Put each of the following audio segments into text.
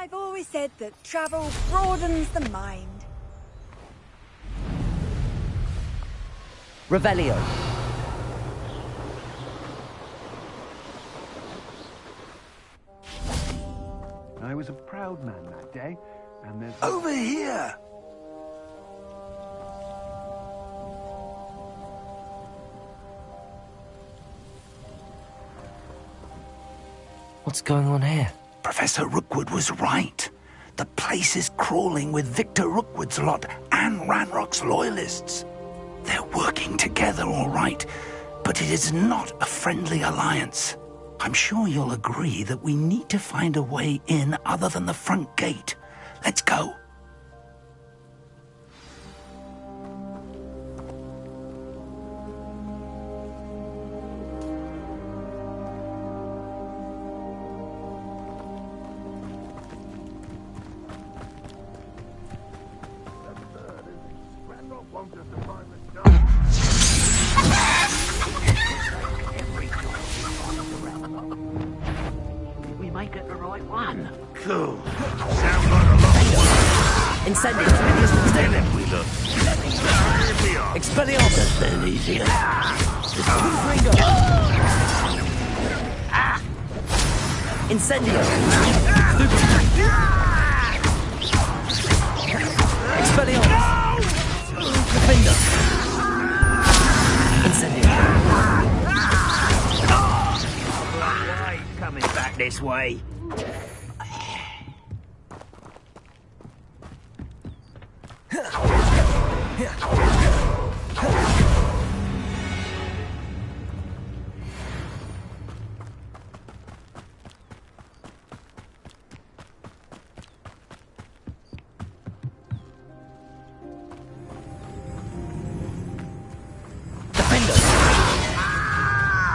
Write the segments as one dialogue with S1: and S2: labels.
S1: I've always said that travel broadens the mind.
S2: Revelio.
S3: I was a proud man that day, and there's...
S4: Over here!
S2: What's going on here?
S4: Professor Rookwood was right. The place is crawling with Victor Rookwood's lot and Ranrock's loyalists. They're working together, all right, but it is not a friendly alliance. I'm sure you'll agree that we need to find a way in other than the front gate. Let's go.
S5: We might get the right one.
S6: Cool. Sounds like a lot of work.
S2: Incendiary.
S6: Then if we look. Here we are.
S2: Expelliarmus.
S5: Then easier.
S2: Incendio. Expelliarmus. Gryffindor. Incendio.
S5: Right, coming back this way.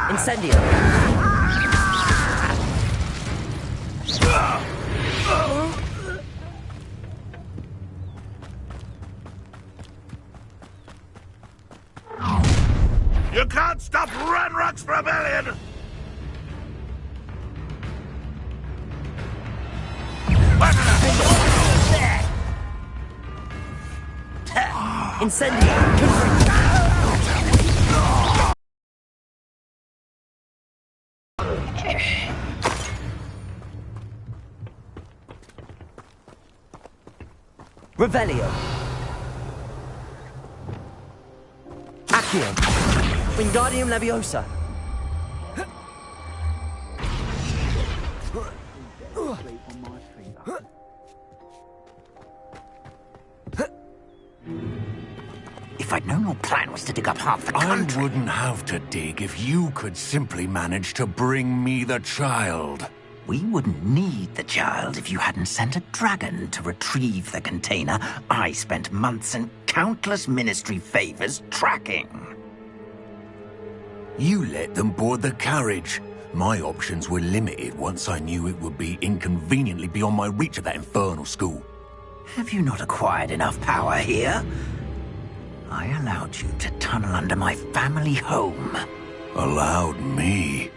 S2: Incendio.
S6: You can't stop Ranrock's rebellion!
S2: Incendio. Revelio. Accio. Wingardium Leviosa.
S4: If I'd known your plan was to dig up half the country...
S7: I wouldn't have to dig if you could simply manage to bring me the child.
S4: We wouldn't need the child if you hadn't sent a dragon to retrieve the container I spent months and countless ministry favors tracking.
S7: You let them board the carriage. My options were limited once I knew it would be inconveniently beyond my reach at that infernal school.
S4: Have you not acquired enough power here? I allowed you to tunnel under my family home.
S7: Allowed me?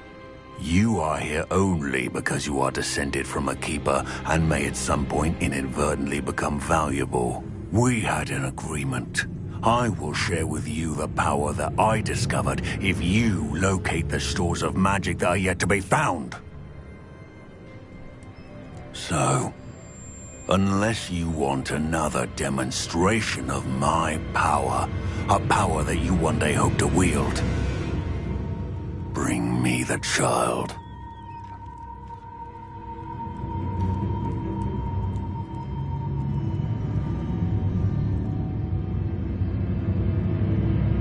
S7: You are here only because you are descended from a keeper and may at some point inadvertently become valuable. We had an agreement. I will share with you the power that I discovered if you locate the stores of magic that are yet to be found. So, unless you want another demonstration of my power, a power that you one day hope to wield, bring me the child.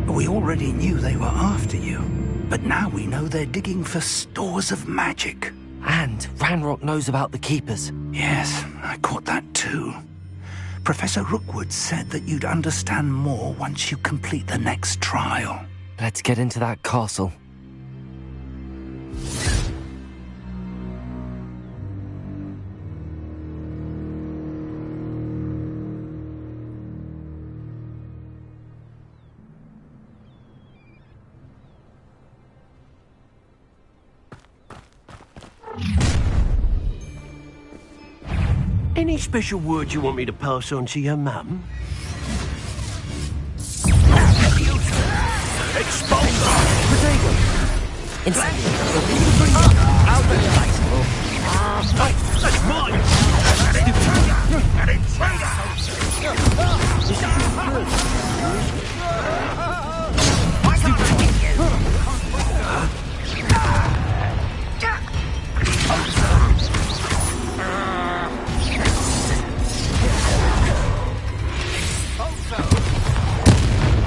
S4: We already knew they were after you, but now we know they're digging for stores of magic.
S2: And Ranrock knows about the Keepers.
S4: Yes, I caught that too. Professor Rookwood said that you'd understand more once you complete the next trial.
S2: Let's get into that castle.
S5: Any special words you want me to pass on to your mum?
S6: Expulsor!
S2: Incendio.
S6: That's mine! An intruder! Why can't I get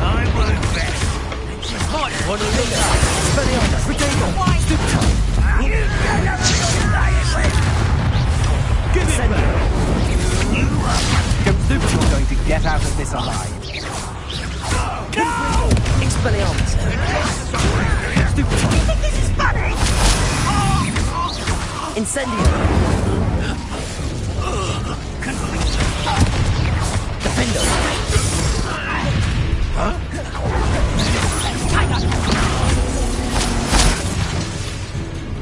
S6: I won't bet. One of them.
S2: Expelliarmus! Protego! Stupefy! Incendio!
S3: You're going to get out of this alive.
S2: No! Expelliarmus! Stupefy!
S1: You think this is funny?
S2: Incendio! Defendo!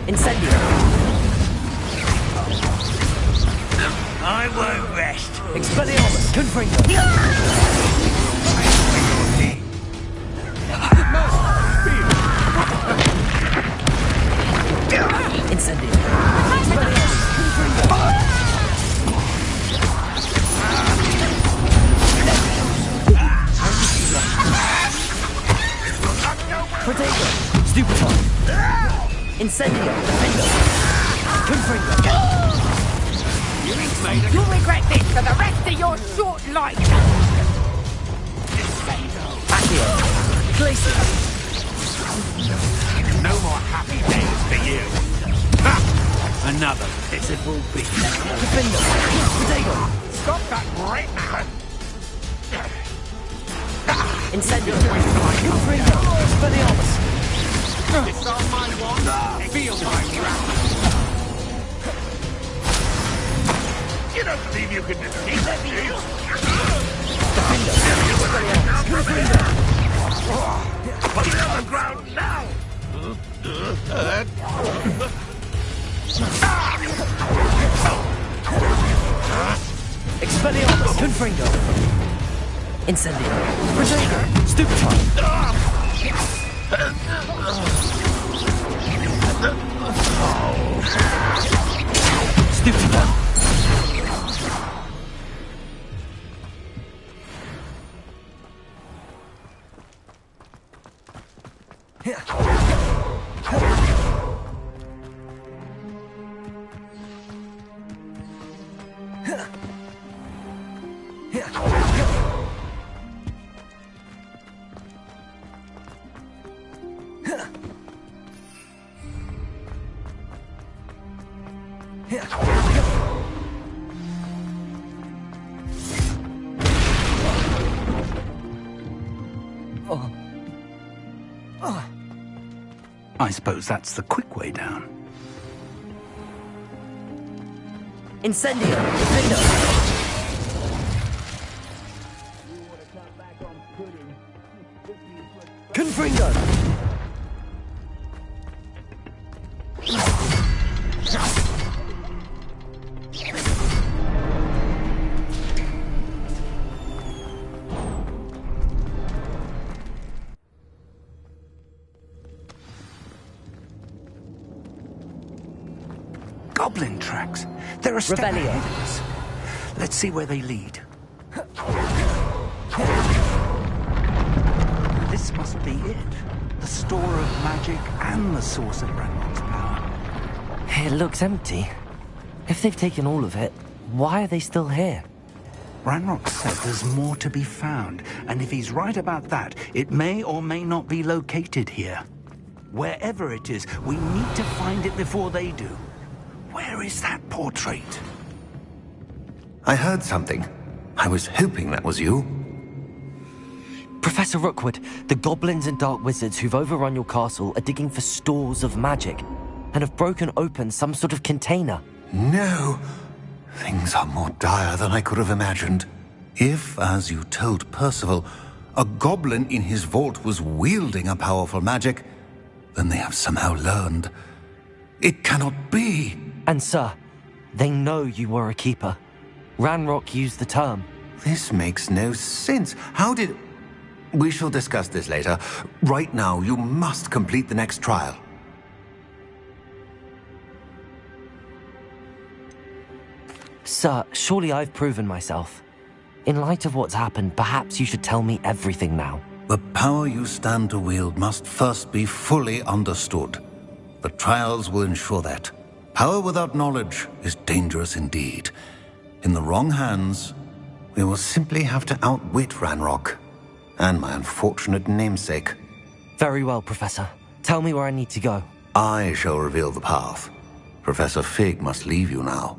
S2: Incendio!
S6: I won't rest.
S2: Expelliarmus! Confringo! Incendio! Expelliarmus! Confringo! Protego! Stupefy! Incendio! Defendo! Confringo!
S1: You'll regret this for the rest of your short life.
S2: Accio! Glacier!
S6: No more happy days for you. Ha! Another pitiful beast.
S2: Defendo! Protego!
S6: Stop that right now.
S2: Incendio! Confringo! Expelliarmus!
S6: It's on my wand. Feel my wrath. You don't believe you can defeat me?
S2: Defendo! Expelliarmus! Confringo!
S6: Put it on the ground now.
S2: Expelliarmus! Confringo! Incendio! Protego! Stupefy! Stupefy!
S3: I suppose that's the quick way down.
S2: Incendio! Defendo! Confringo!
S3: Goblin tracks. They're a step
S2: Revelio.
S3: ahead of us. Let's see where they lead. This must be it. The store of magic and the source of Ranrock's power.
S2: It looks empty. If they've taken all of it, why are they still here?
S3: Ranrock said there's more to be found, and if he's right about that, it may or may not be located here. Wherever it is, we need to find it before they do. Where is that portrait?
S7: I heard something. I was hoping that was you.
S2: Professor Rookwood, the goblins and dark wizards who've overrun your castle are digging for stores of magic and have broken open some sort of container.
S7: No. Things are more dire than I could have imagined. If, as you told Percival, a goblin in his vault was wielding a powerful magic, then they have somehow learned. It cannot be.
S2: And sir, they know you were a keeper. Ranrock used the term.
S7: This makes no sense. How did... We shall discuss this later. Right now, you must complete the next trial.
S2: Sir, surely I've proven myself. In light of what's happened, perhaps you should tell me everything now.
S7: The power you stand to wield must first be fully understood. The trials will ensure that. Power without knowledge is dangerous indeed. In the wrong hands, we will simply have to outwit Ranrock and my unfortunate namesake.
S2: Very well, Professor. Tell me where I need to go.
S7: I shall reveal the path. Professor Fig must leave you now.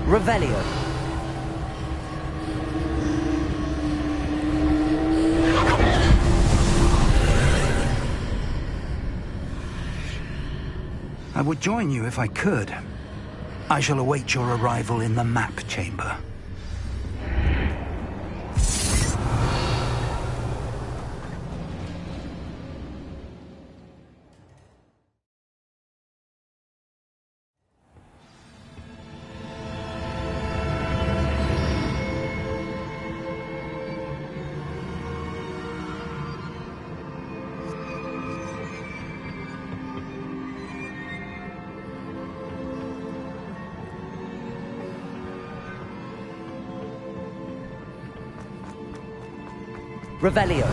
S2: Revelio.
S3: I would join you if I could. I shall await your arrival in the map chamber.
S2: Revelio.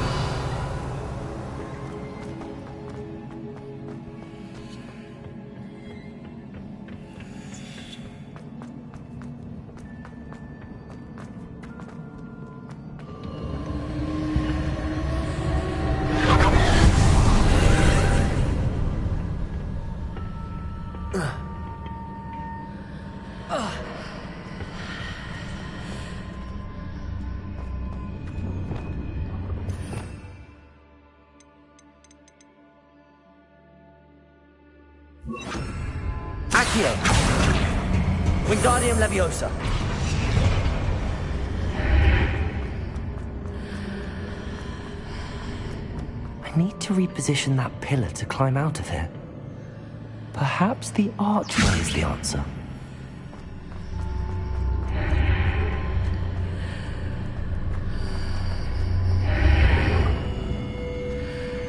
S2: Accio. Wingardium Leviosa. I need to reposition that pillar to climb out of here. Perhaps the archway is the answer.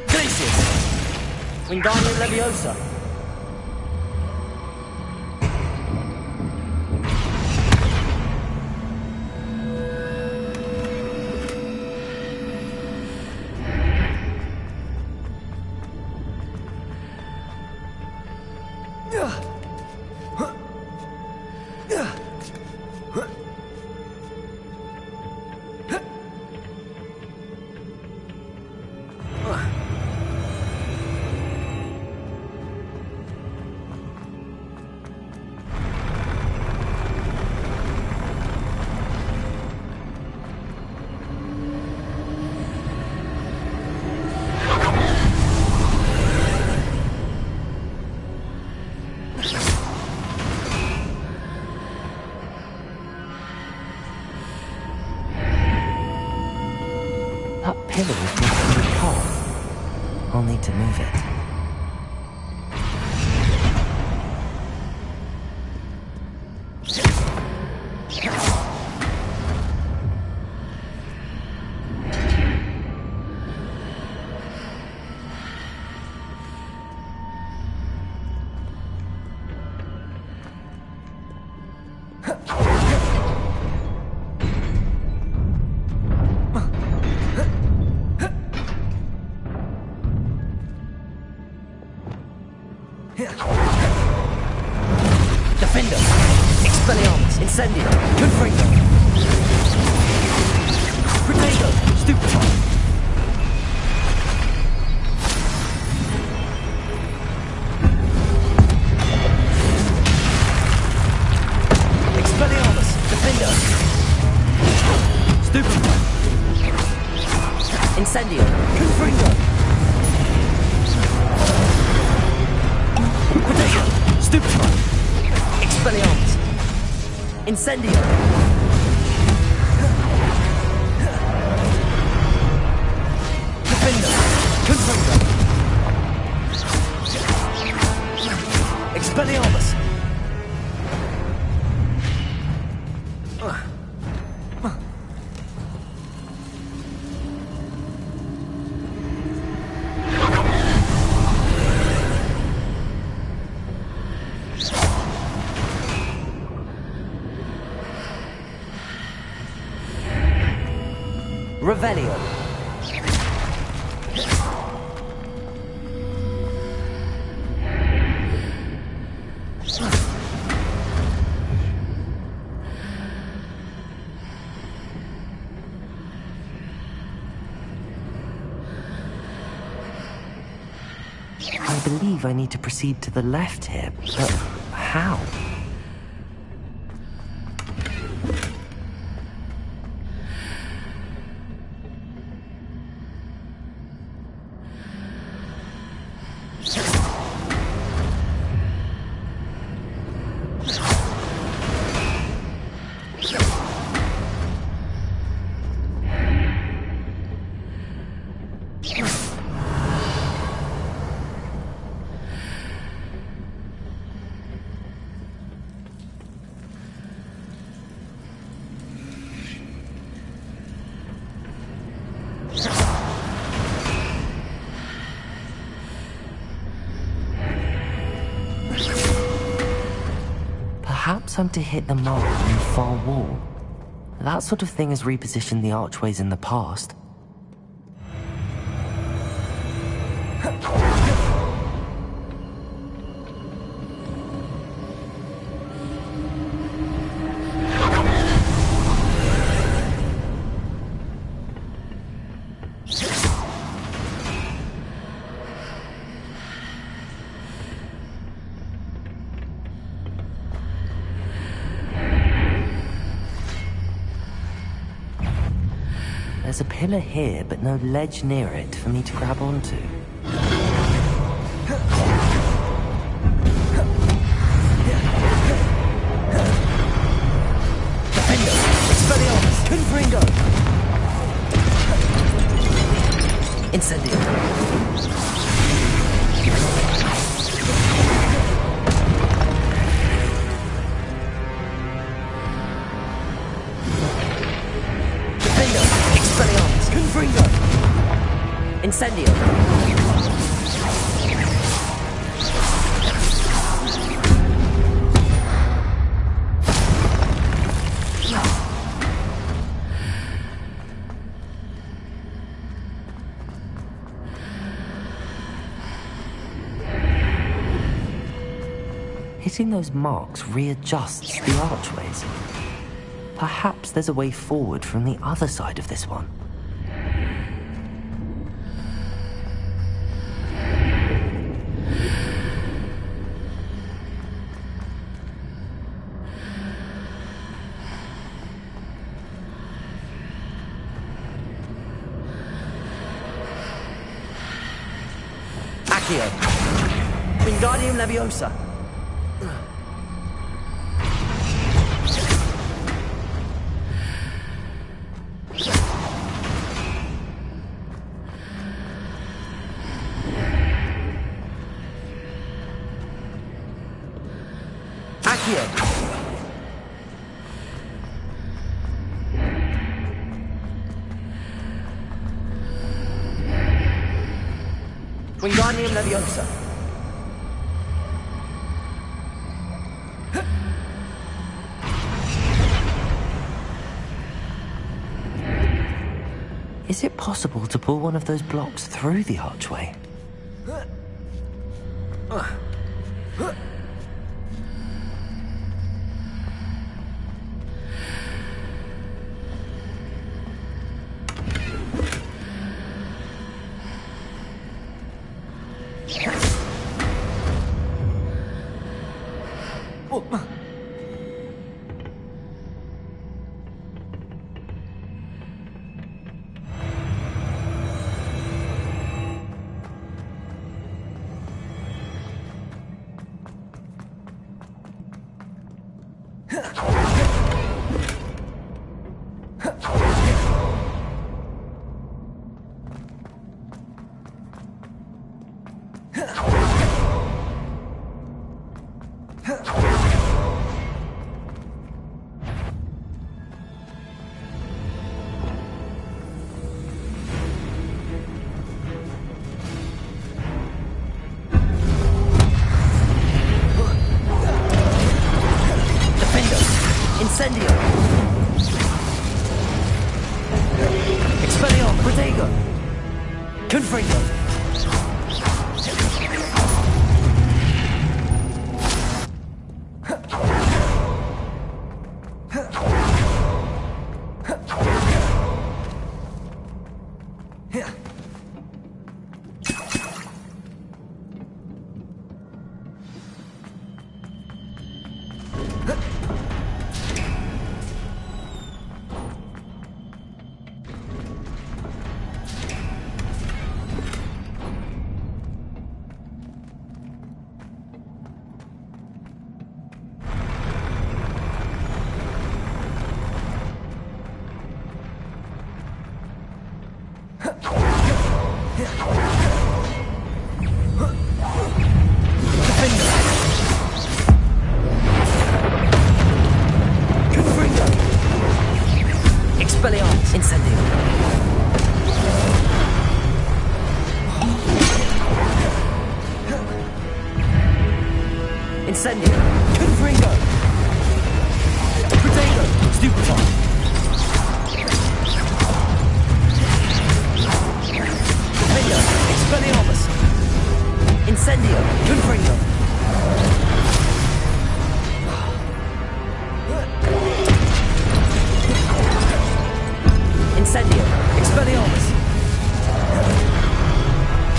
S2: Glacius! Wingardium Leviosa. That pillar is blocking the path. I'll need to move it. Defender! Expelliarmus! Incendio! Confringo! Protego! Stupefy! Expelliarmus! Defender! Stupefy! Incendio! Confringo! Protego! Stupefy! Expelliarmus! Incendio! Defender! Confringo! Expelliarmus! Revelio. I believe I need to proceed to the left here, but how? Perhaps I'm to hit the mark on the far wall. That sort of thing has repositioned the archways in the past. There's a pillar here, but no ledge near it for me to grab onto. Defender! Expelliarmus! Confringo! Incendio! Confringo! Incendio! Hitting those marks readjusts the archways. Perhaps there's a way forward from the other side of this one. Accio. Wingardium Leviosa. Accio. Wingardium Leviosa. Is it possible to pull one of those blocks through the archway? Incendio! Expelliarmus! Protego! Confringo! Expelliarmus! Incendio! Incendio! Confringo! Protego! Stupefy! Defender! Expelliarmus! Incendio! Confringo! Incendio! Expelliarmus!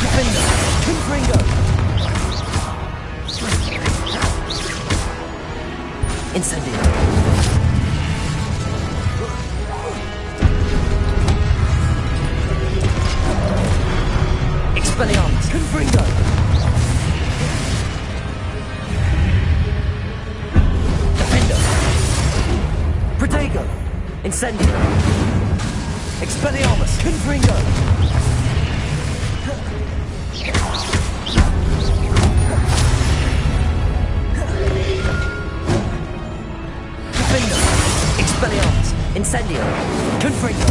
S2: Defender! Confringo! Incendio! Expelliarmus! Confringo! Defender! Protego! Incendio! Expelliarmus! Confringo! Defender! Expelliarmus! Incendio! Confringo!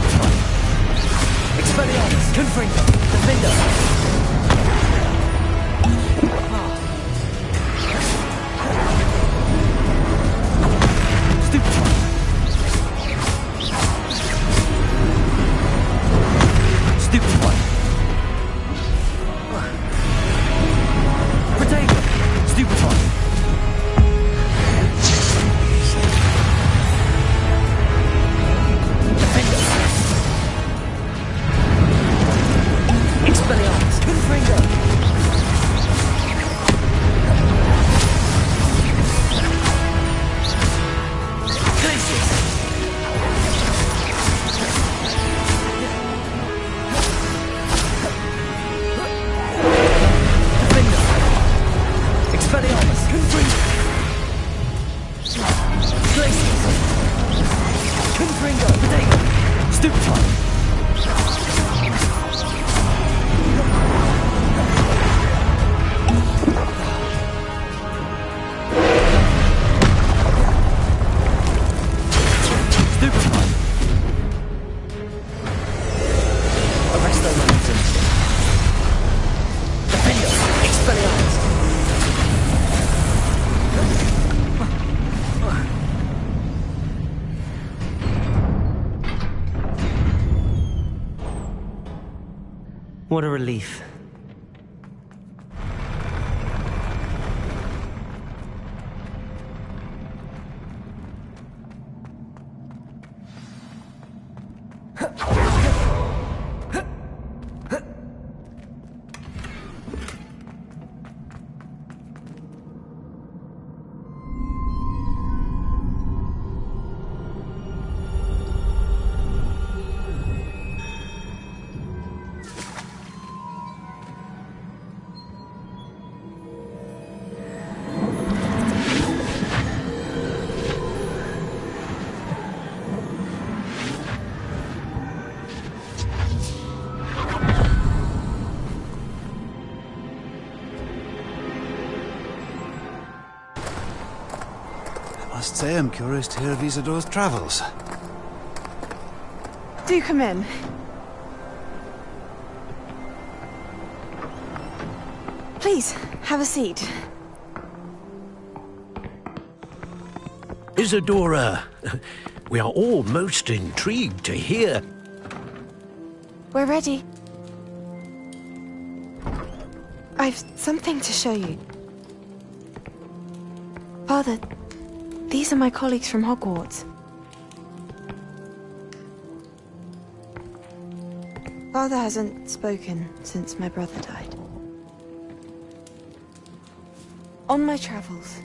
S2: Stupefy! Expelliarmus! Confringo! Defender! What a relief.
S8: I must say I'm curious to hear of Isidor's travels.
S9: Do come in. Please, have a seat.
S5: Isadora, we are all most intrigued to hear.
S9: We're ready. I've something to show you. Father, these are my colleagues from Hogwarts. Father hasn't spoken since my brother died. On my travels,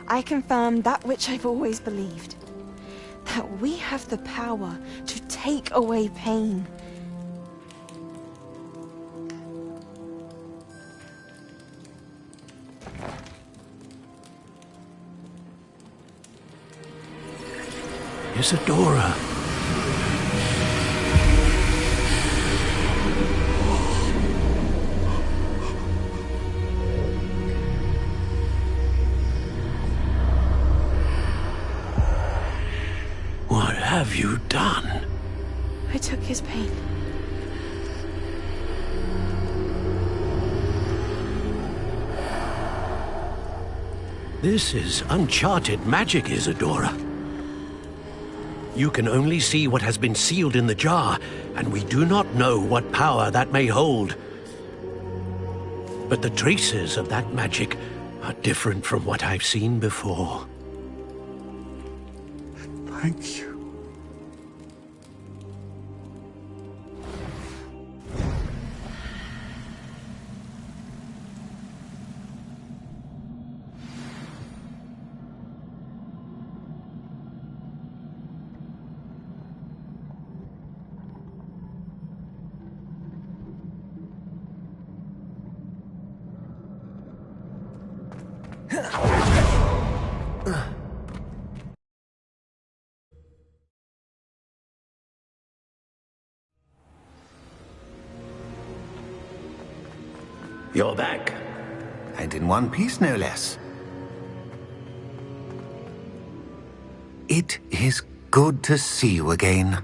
S9: I confirmed that which I've always believed. That we have the power to take away pain.
S5: Isadora. What have you done?
S9: I took his pain.
S5: This is uncharted magic, Isadora. You can only see what has been sealed in the jar, and we do not know what power that may hold. But the traces of that magic are different from what I've seen before.
S8: Thank you.
S7: You're back. And in one piece, no less. It is good to see you again.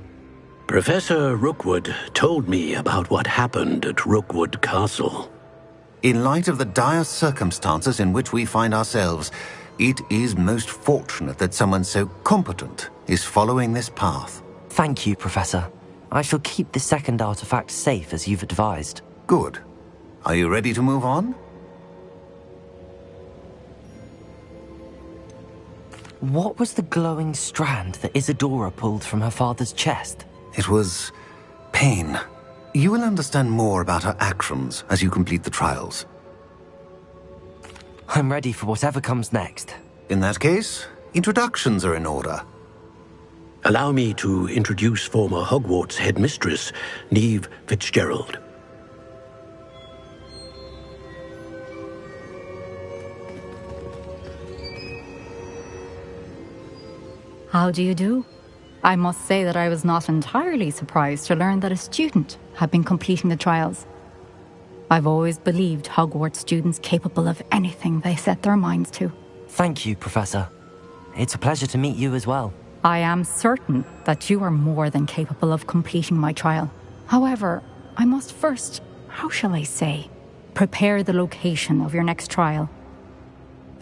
S5: Professor Rookwood told me about what happened at Rookwood Castle.
S10: In light of the dire circumstances in which we find ourselves, it is most fortunate that someone so competent is following this path.
S2: Thank you, Professor. I shall keep the second artifact safe as you've advised.
S10: Good. Are you ready to move on?
S2: What was the glowing strand that Isadora pulled from her father's chest?
S10: It was pain. You will understand more about her actions as you complete the trials.
S2: I'm ready for whatever comes next.
S10: In that case, introductions are in order.
S5: Allow me to introduce former Hogwarts headmistress, Neve Fitzgerald.
S11: How do you do? I must say that I was not entirely surprised to learn that a student had been completing the trials. I've always believed Hogwarts students capable of anything they set their minds to.
S2: Thank you, Professor. It's a pleasure to meet you as well.
S11: I am certain that you are more than capable of completing my trial. However, I must first, how shall I say, prepare the location of your next trial.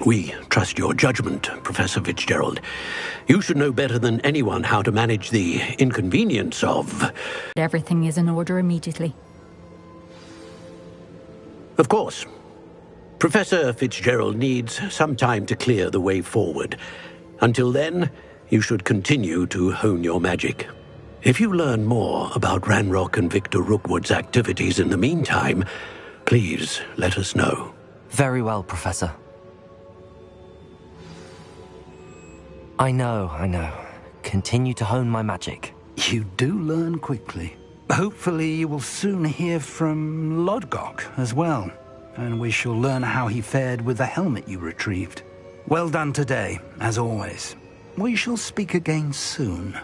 S5: We trust your judgment, Professor Fitzgerald. You should know better than anyone how to manage the inconvenience of...
S11: Everything is in order immediately.
S5: Of course. Professor Fitzgerald needs some time to clear the way forward. Until then, you should continue to hone your magic. If you learn more about Ranrock and Victor Rookwood's activities in the meantime, please let us know.
S2: Very well, Professor. I know. Continue to hone my magic.
S3: You do learn quickly. Hopefully you will soon hear from Lodgok as well, and we shall learn how he fared with the helmet you retrieved. Well done today, as always. We shall speak again soon.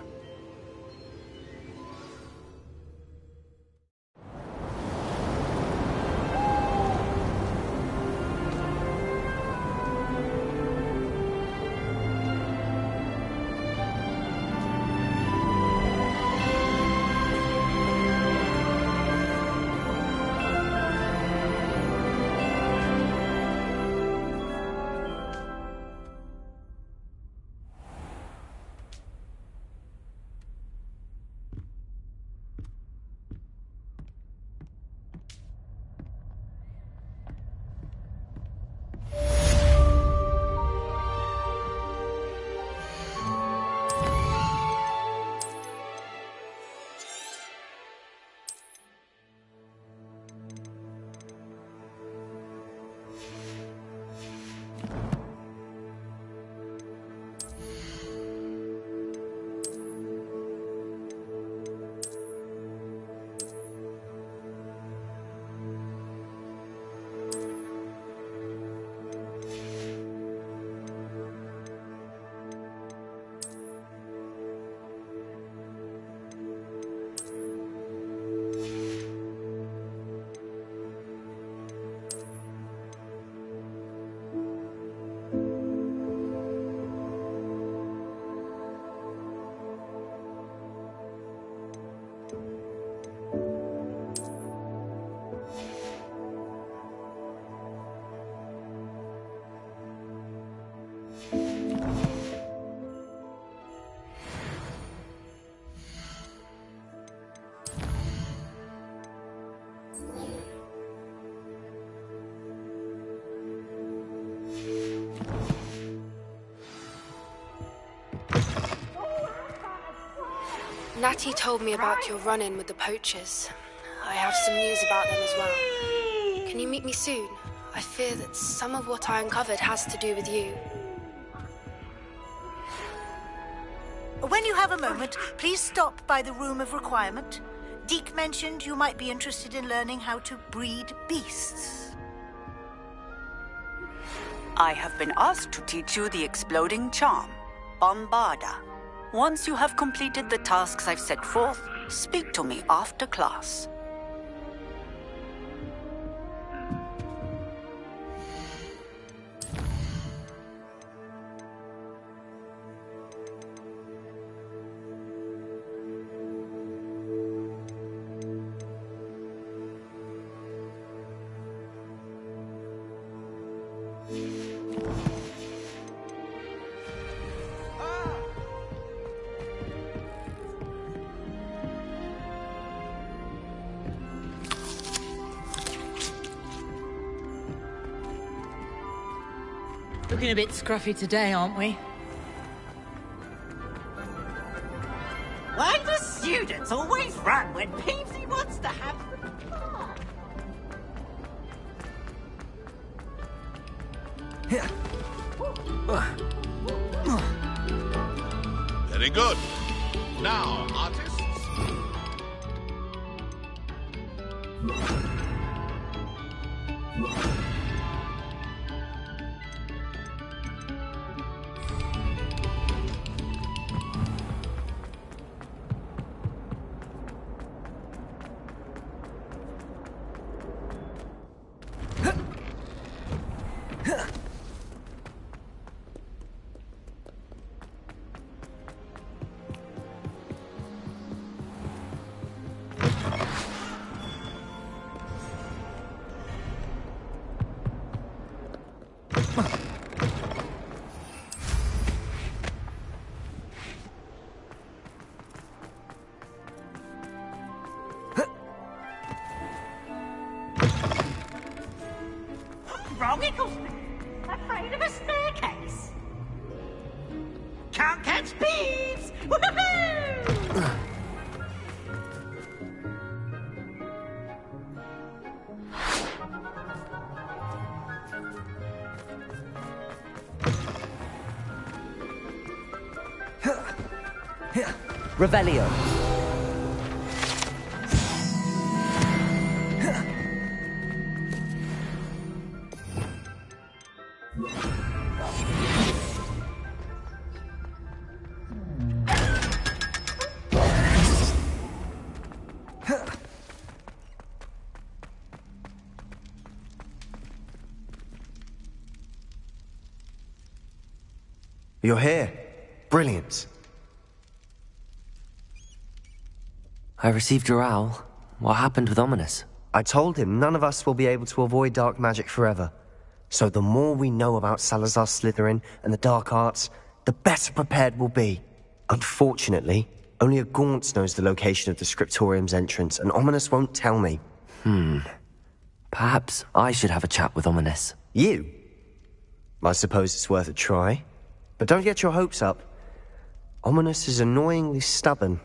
S12: Natty told me about your run-in with the poachers. I have some news about them as well. Can you meet me soon? I fear that some of what I uncovered has to do with you.
S13: When you have a moment, please stop by the Room of Requirement. Deke mentioned you might be interested in learning how to breed beasts.
S14: I have been asked to teach you the exploding charm, Bombarda. Once you have completed the tasks I've set forth, speak to me after class.
S15: Looking a bit scruffy today, aren't we?
S14: Why do students always run when Peavesy wants to have fun?
S16: Very good. Now, artists.
S14: Wrong, Eccleston. Afraid of a staircase. Can't catch Peeves! Woohoo!
S2: Revelio.
S17: You're here. Brilliant.
S2: I received your owl. What happened with Ominous?
S17: I told him none of us will be able to avoid dark magic forever. So the more we know about Salazar Slytherin and the dark arts, the better prepared we'll be. Unfortunately, only a Gaunt knows the location of the Scriptorium's entrance, and Ominous won't tell me.
S2: Perhaps I should have a chat with Ominous.
S17: You? I suppose it's worth a try. But don't get your hopes up. Ominous is annoyingly stubborn.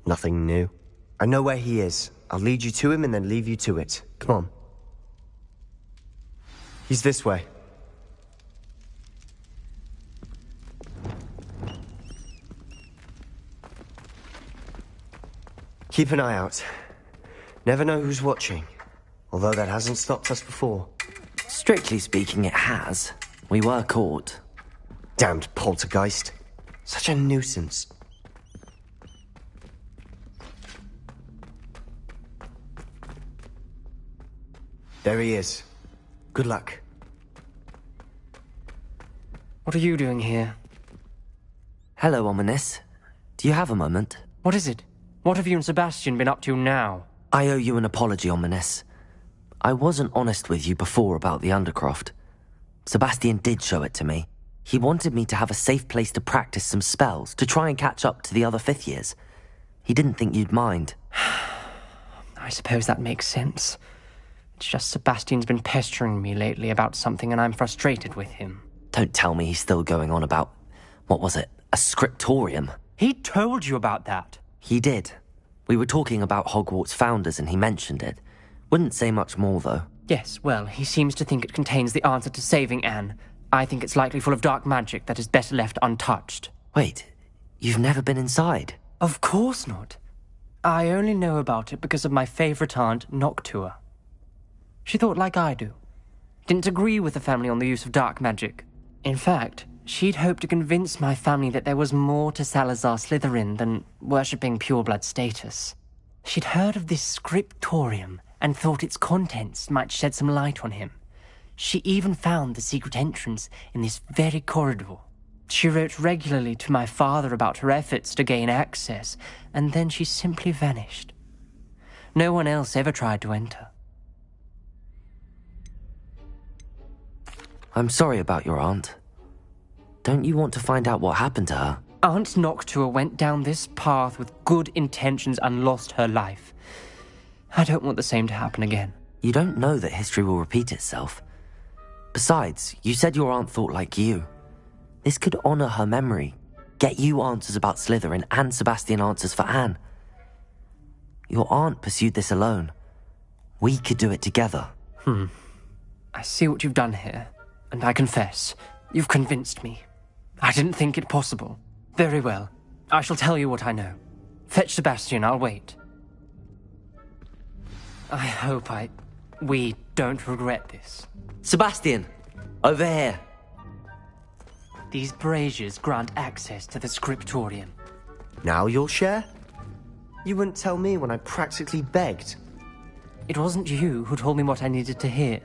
S17: Nothing new. I know where he is. I'll lead you to him and then leave you to it. Come on. He's this way. Keep an eye out. Never know who's watching. Although that hasn't stopped us before.
S2: Strictly speaking, it has. We were caught.
S17: Damned poltergeist. Such a nuisance. There he is. Good luck.
S18: What are you doing here?
S2: Hello, Ominous. Do you have a moment?
S18: What is it? What have you and Sebastian been up to now?
S2: I owe you an apology, Ominous. I wasn't honest with you before about the Undercroft. Sebastian did show it to me. He wanted me to have a safe place to practice some spells, to try and catch up to the other fifth years. He didn't think you'd mind.
S18: I suppose that makes sense. It's just Sebastian's been pestering me lately about something and I'm frustrated with him.
S2: Don't tell me he's still going on about, what was it, a scriptorium?
S18: He told you about that?
S2: He did. We were talking about Hogwarts founders and he mentioned it. Wouldn't say much more, though.
S18: Yes, well, he seems to think it contains the answer to saving Anne. I think it's likely full of dark magic that is better left untouched.
S2: Wait, you've never been inside?
S18: Of course not. I only know about it because of my favourite aunt, Noctua. She thought like I do. Didn't agree with the family on the use of dark magic. In fact, she'd hoped to convince my family that there was more to Salazar Slytherin than worshipping pureblood status. She'd heard of this scriptorium and thought its contents might shed some light on him. She even found the secret entrance in this very corridor. She wrote regularly to my father about her efforts to gain access, and then she simply vanished. No one else ever tried to enter.
S2: I'm sorry about your aunt. Don't you want to find out what happened to her?
S18: Aunt Noctua went down this path with good intentions and lost her life. I don't want the same to happen again.
S2: You don't know that history will repeat itself. Besides, you said your aunt thought like you. This could honor her memory, get you answers about Slytherin and Sebastian answers for Anne. Your aunt pursued this alone. We could do it together.
S18: I see what you've done here, and I confess, you've convinced me. I didn't think it possible. Very well. I shall tell you what I know. Fetch Sebastian, I'll wait. I hope we don't regret this.
S2: Sebastian! Over here!
S18: These braziers grant access to the scriptorium.
S17: Now you'll share? You wouldn't tell me when I practically begged.
S18: It wasn't you who told me what I needed to hear.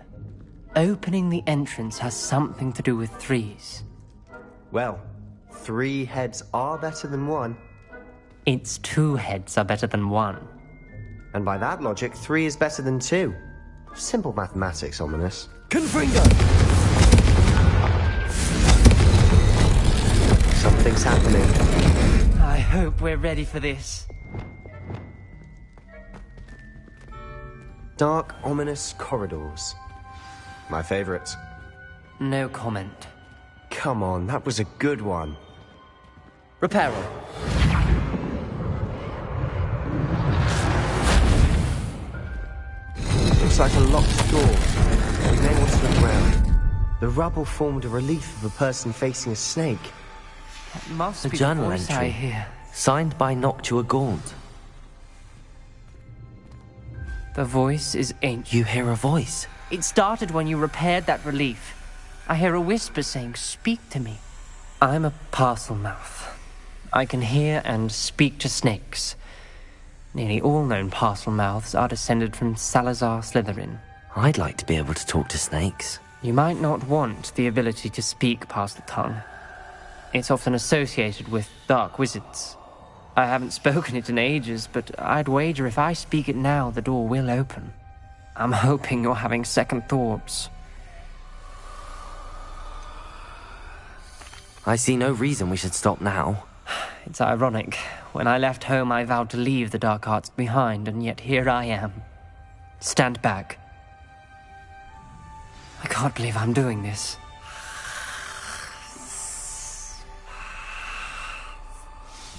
S18: Opening the entrance has something to do with threes.
S17: Well, 3 heads are better than 1.
S18: It's 2 heads are better than 1.
S17: And by that logic, 3 is better than 2. Simple mathematics, Ominous.
S2: Confringo!
S17: Something's happening.
S18: I hope we're ready for this.
S17: Dark, ominous corridors. My favorite.
S18: No comment.
S17: Come on, that was a good one.
S18: Reparo.
S17: Looks like a locked door. We may want to look around. The rubble formed a relief of a person facing a snake.
S18: That must
S2: A
S18: be
S2: journal
S18: the voice
S2: entry,
S18: I hear.
S2: signed by Noctua Gaunt.
S18: The voice is ancient.
S2: You hear a voice?
S18: It started when you repaired that relief. I hear a whisper saying, "Speak to me." I'm a parcel mouth. I can hear and speak to snakes. Nearly all known parcel mouths are descended from Salazar Slytherin.
S2: I'd like to be able to talk to snakes.
S18: You might not want the ability to speak parcel tongue. It's often associated with dark wizards. I haven't spoken it in ages, but I'd wager if I speak it now, the door will open. I'm hoping you're having second thoughts.
S2: I see no reason we should stop now.
S18: It's ironic. When I left home, I vowed to leave the dark arts behind, and yet here I am. Stand back. I can't believe I'm doing this.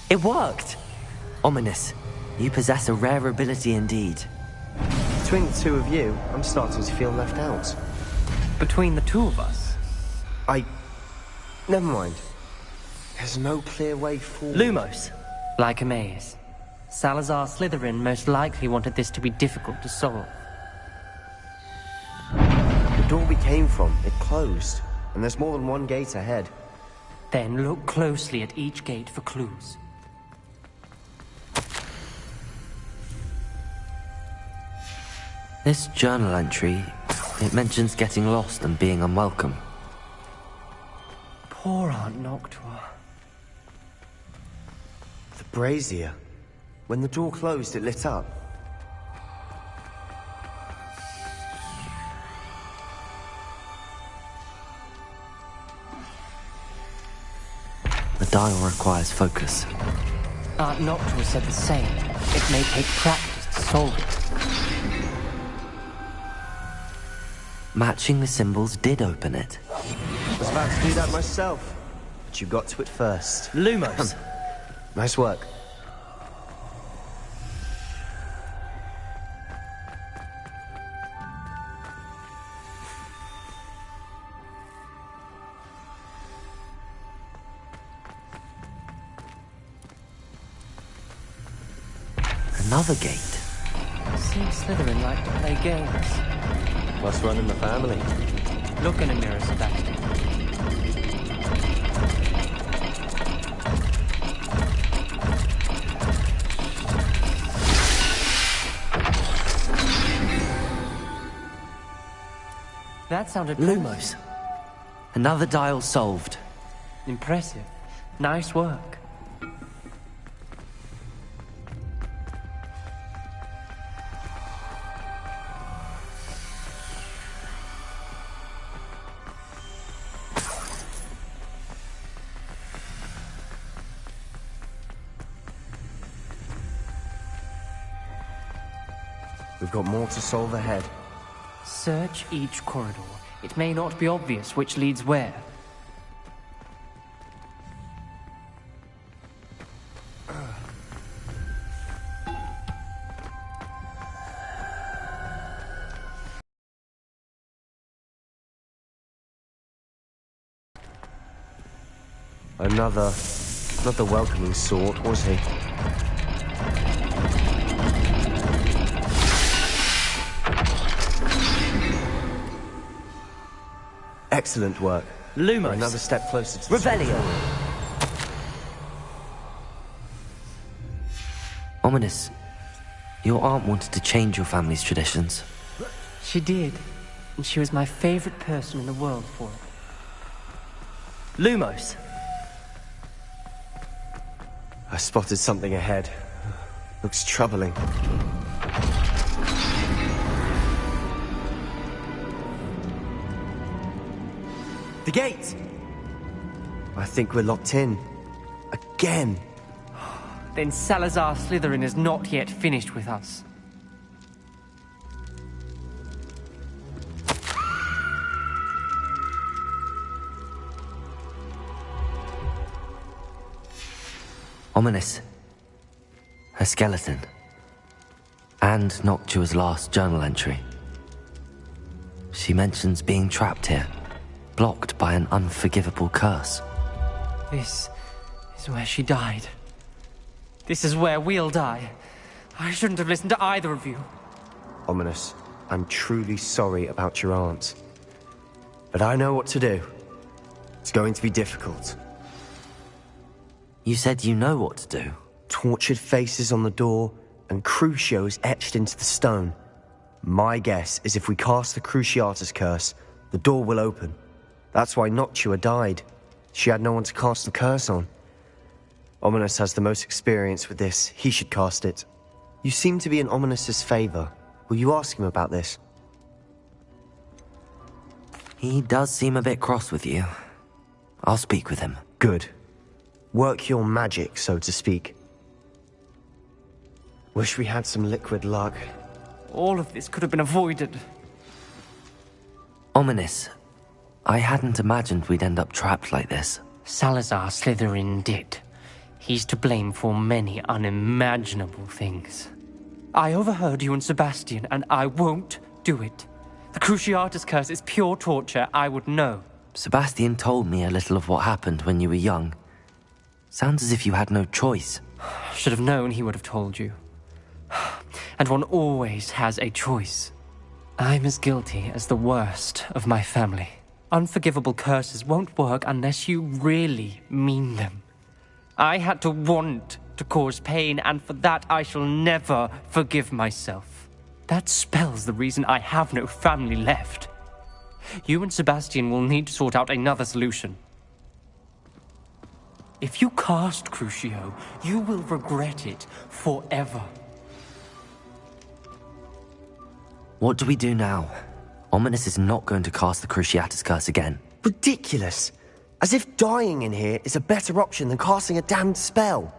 S2: It worked! Ominous, you possess a rare ability indeed.
S17: Between the 2 of you, I'm starting to feel left out.
S18: Between the 2 of us?
S17: Never mind. There's no clear way forward.
S18: Lumos. Like a maze. Salazar Slytherin most likely wanted this to be difficult to solve.
S17: The door we came from, it closed. And there's more than 1 gate ahead.
S18: Then look closely at each gate for clues.
S2: This journal entry, it mentions getting lost and being unwelcome.
S18: Poor Aunt Noctua.
S17: The brazier. When the door closed, it lit up.
S2: The dial requires focus.
S18: Aunt Noctua said the same. It may take practice to solve it.
S2: Matching the symbols did open it.
S17: I was about to do that myself, but you got to it first.
S18: Lumos.
S17: Nice work.
S2: Another gate.
S18: Seems Slytherin like to play games.
S17: Must run in the family.
S18: Look in a mirror, Sebastian. That sounded
S2: Lumos. Another dial solved.
S18: Impressive. Nice work.
S17: We've got more to solve ahead.
S18: Search each corridor it may not be obvious which leads where.
S17: Not the welcoming sort, was he? Excellent work.
S2: Lumos.
S17: We're another step closer to
S2: Revelio. Ominous, your aunt wanted to change your family's traditions.
S18: She did, and she was my favorite person in the world for it.
S2: Lumos.
S17: I spotted something ahead. Looks troubling. The gate! I think we're locked in. Again.
S18: Then Salazar Slytherin is not yet finished with us.
S2: Ominous. Her skeleton. And Noctua's last journal entry. She mentions being trapped here, blocked by an unforgivable curse.
S18: This is where she died. This is where we'll die. I shouldn't have listened to either of you.
S17: Ominous, I'm truly sorry about your aunt. But I know what to do. It's going to be difficult.
S2: You said you know what to do.
S17: Tortured faces on the door, and Crucios etched into the stone. My guess is if we cast the Cruciatus curse, the door will open. That's why Noctua died. She had no one to cast the curse on. Ominous has the most experience with this. He should cast it. You seem to be in Ominous's favor. Will you ask him about this?
S2: He does seem a bit cross with you. I'll speak with him.
S17: Good. Work your magic, so to speak. Wish we had some liquid luck.
S18: All of this could have been avoided.
S2: Ominous. I hadn't imagined we'd end up trapped like this.
S18: Salazar Slytherin did. He's to blame for many unimaginable things. I overheard you and Sebastian, and I won't do it. The Cruciatus curse is pure torture, I would know.
S2: Sebastian told me a little of what happened when you were young. Sounds as if you had no choice.
S18: Should have known he would have told you. And one always has a choice. I'm as guilty as the worst of my family. Unforgivable curses won't work unless you really mean them. I had to want to cause pain, and for that I shall never forgive myself. That spells the reason I have no family left. You and Sebastian will need to sort out another solution. If you cast Crucio, you will regret it forever.
S2: What do we do now? Ominous is not going to cast the Cruciatus curse again.
S17: Ridiculous. As if dying in here is a better option than casting a damned spell.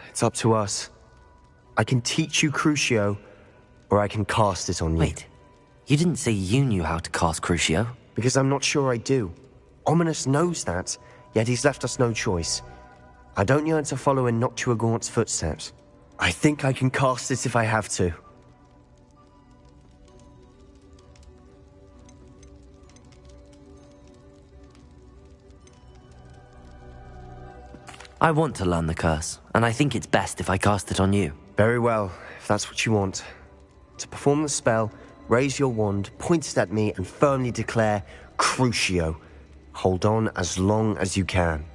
S17: It's up to us. I can teach you Crucio, or I can cast it on you.
S2: Wait, you didn't say you knew how to cast Crucio?
S17: Because I'm not sure I do. Ominous knows that, yet he's left us no choice. I don't yearn to follow in Noctua Gaunt's footsteps. I think I can cast it if I have to.
S2: I want to learn the curse, and I think it's best if I cast it on you.
S17: Very well, if that's what you want. To perform the spell, raise your wand, point it at me, and firmly declare, Crucio. Hold on as long as you can.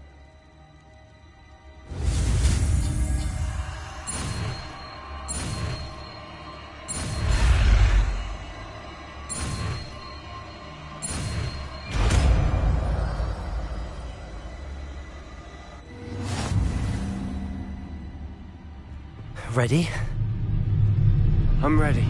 S2: Ready?
S17: I'm ready.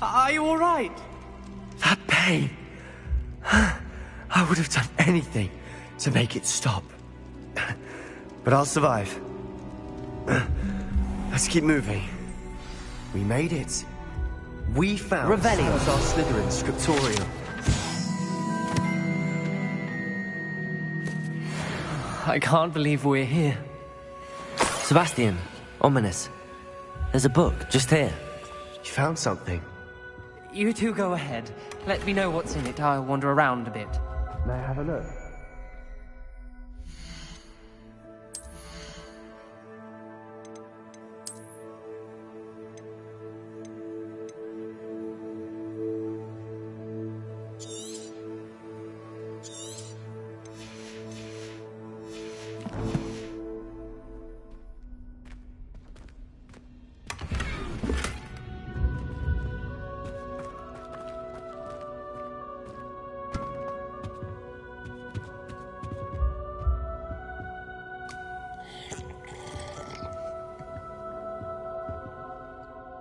S18: Are you all right?
S17: That pain. I would have done anything to make it stop. But I'll survive. Let's keep moving. We made it. We found Salazar Slytherin's scriptorium.
S18: I can't believe we're here.
S2: Sebastian, ominous. There's a book just here.
S17: You found something.
S18: You two go ahead. Let me know what's in it. I'll wander around a bit.
S17: May I have a look?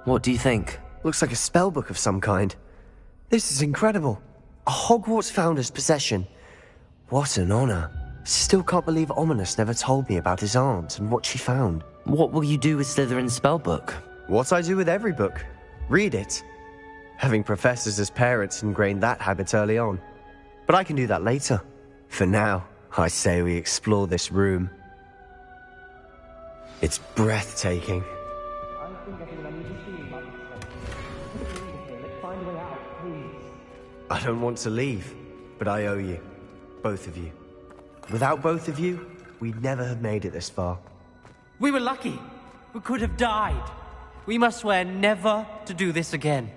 S2: What do you think?
S17: Looks like a spellbook of some kind. This is incredible. A Hogwarts founder's possession. What an honor. Still can't believe Ominous never told me about his aunt and what she found.
S2: What will you do with Slytherin's spellbook?
S17: What I do with every book. Read it. Having professors as parents ingrained that habit early on. But I can do that later. For now, I say we explore this room. It's breathtaking. I don't want to leave, but I owe you. Both of you. Without both of you, we'd never have made it this far.
S18: We were lucky. We could have died. We must swear never to do this again.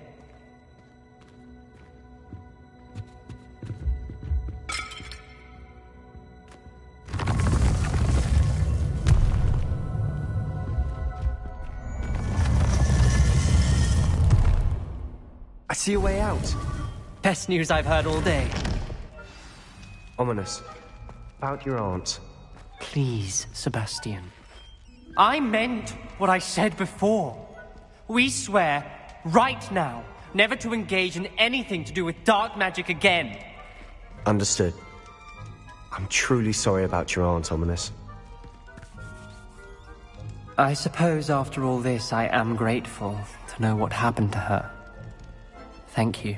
S17: I see a way out.
S18: Best news I've heard all day.
S17: Ominous. About your aunt.
S18: Please, Sebastian. I meant what I said before. We swear, right now, never to engage in anything to do with dark magic again.
S17: Understood. I'm truly sorry about your aunt, Ominous.
S18: I suppose after all this, I am grateful to know what happened to her. Thank you.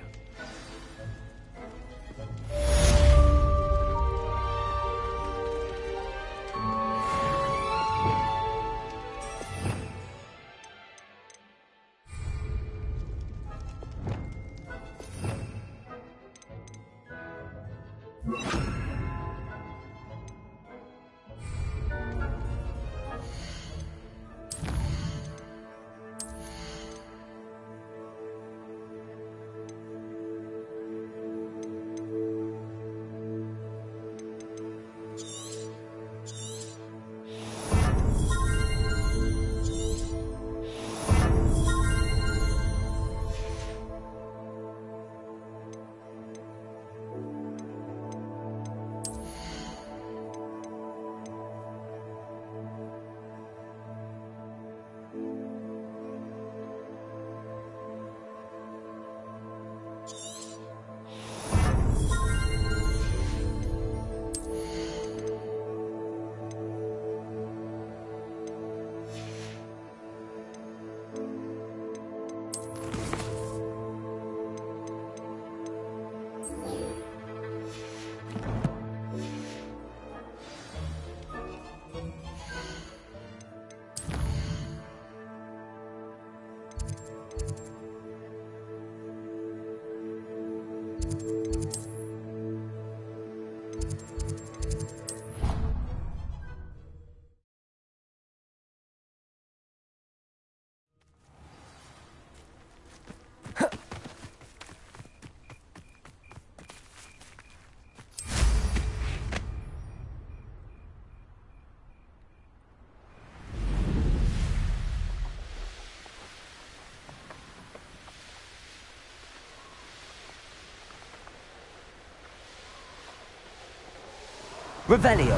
S17: Revelio.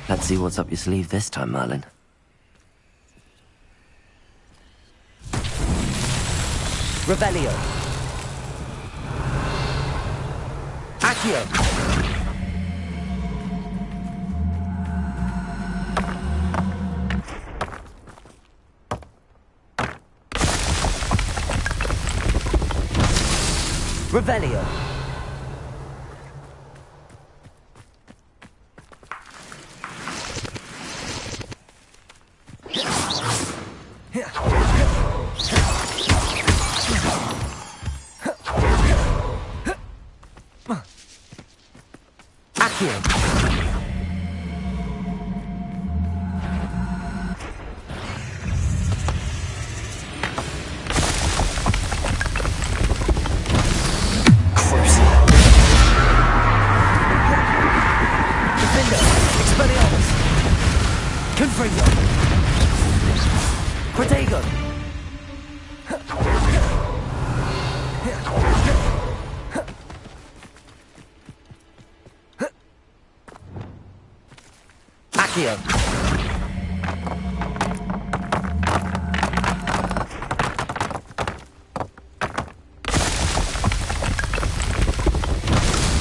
S2: Let's see what's up your sleeve this time, Merlin.
S17: Revelio. Accio. Revelio.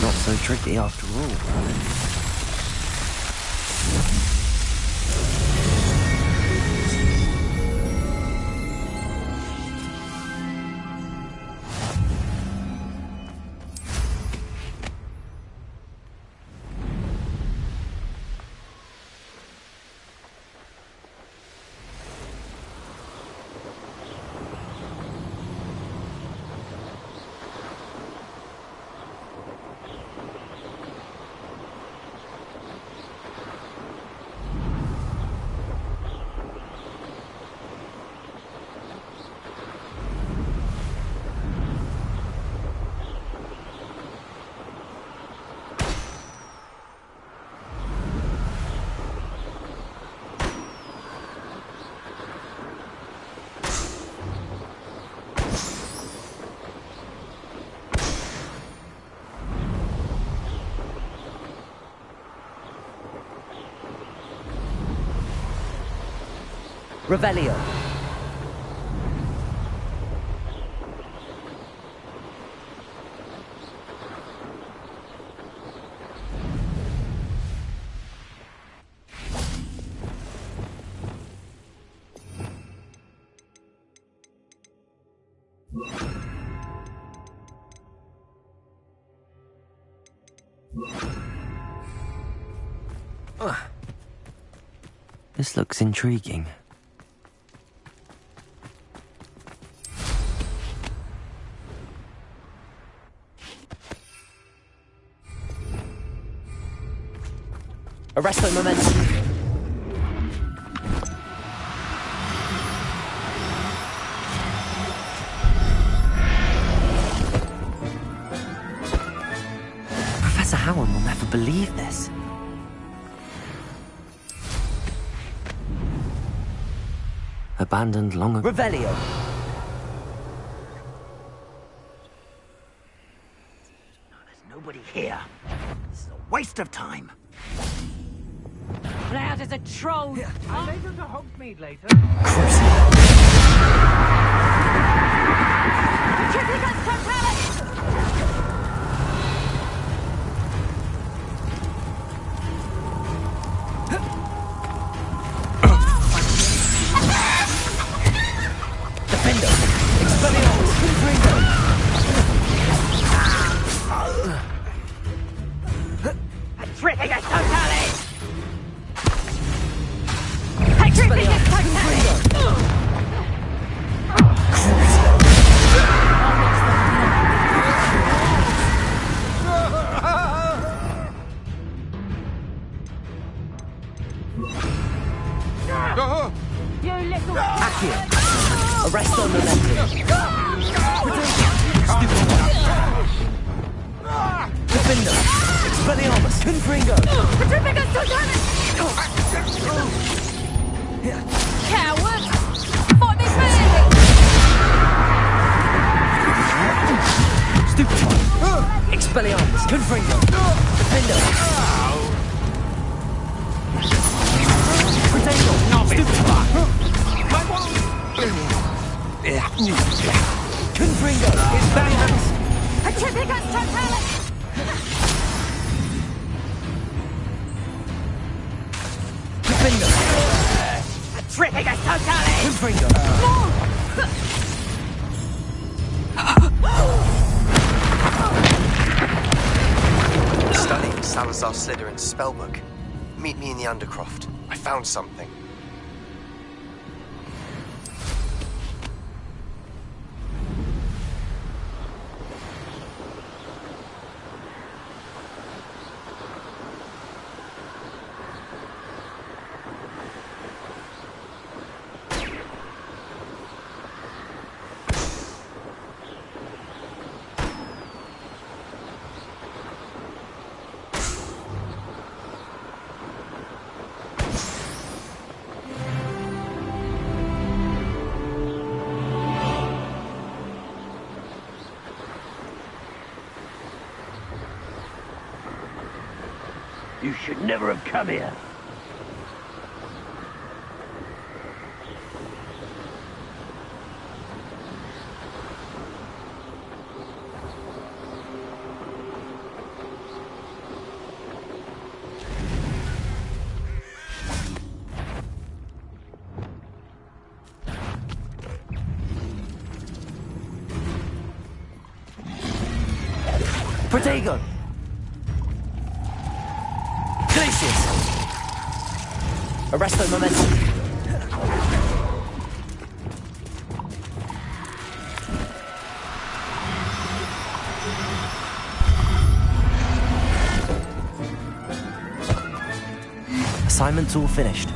S2: Not so tricky after all, Merlin.
S17: Revelio.
S2: This looks intriguing.
S17: Arresto momentum.
S2: Professor Howard will never believe this. Abandoned long ago.
S17: Revelio.
S4: There's nobody here. This is a waste of time.
S15: Loud as a troll.
S6: I'll take them to Hogsmeade later.
S17: Defender. Expelliarmus. Confringo.
S15: Tripping totalis!
S17: You little Accio. Arresto momentum. Defender. Expelliarmus. Confringo.
S15: Petrificus totalis! Coward! Fight me fairly!
S17: Stupid. Expelliarmus. Confringo. Defender.
S15: tripping us totally!
S17: Studying Salazar Slytherin's spellbook. Meet me in the Undercroft. I found something.
S5: You should never have come here.
S2: Protego! Arresto momentum. Assignment's all finished.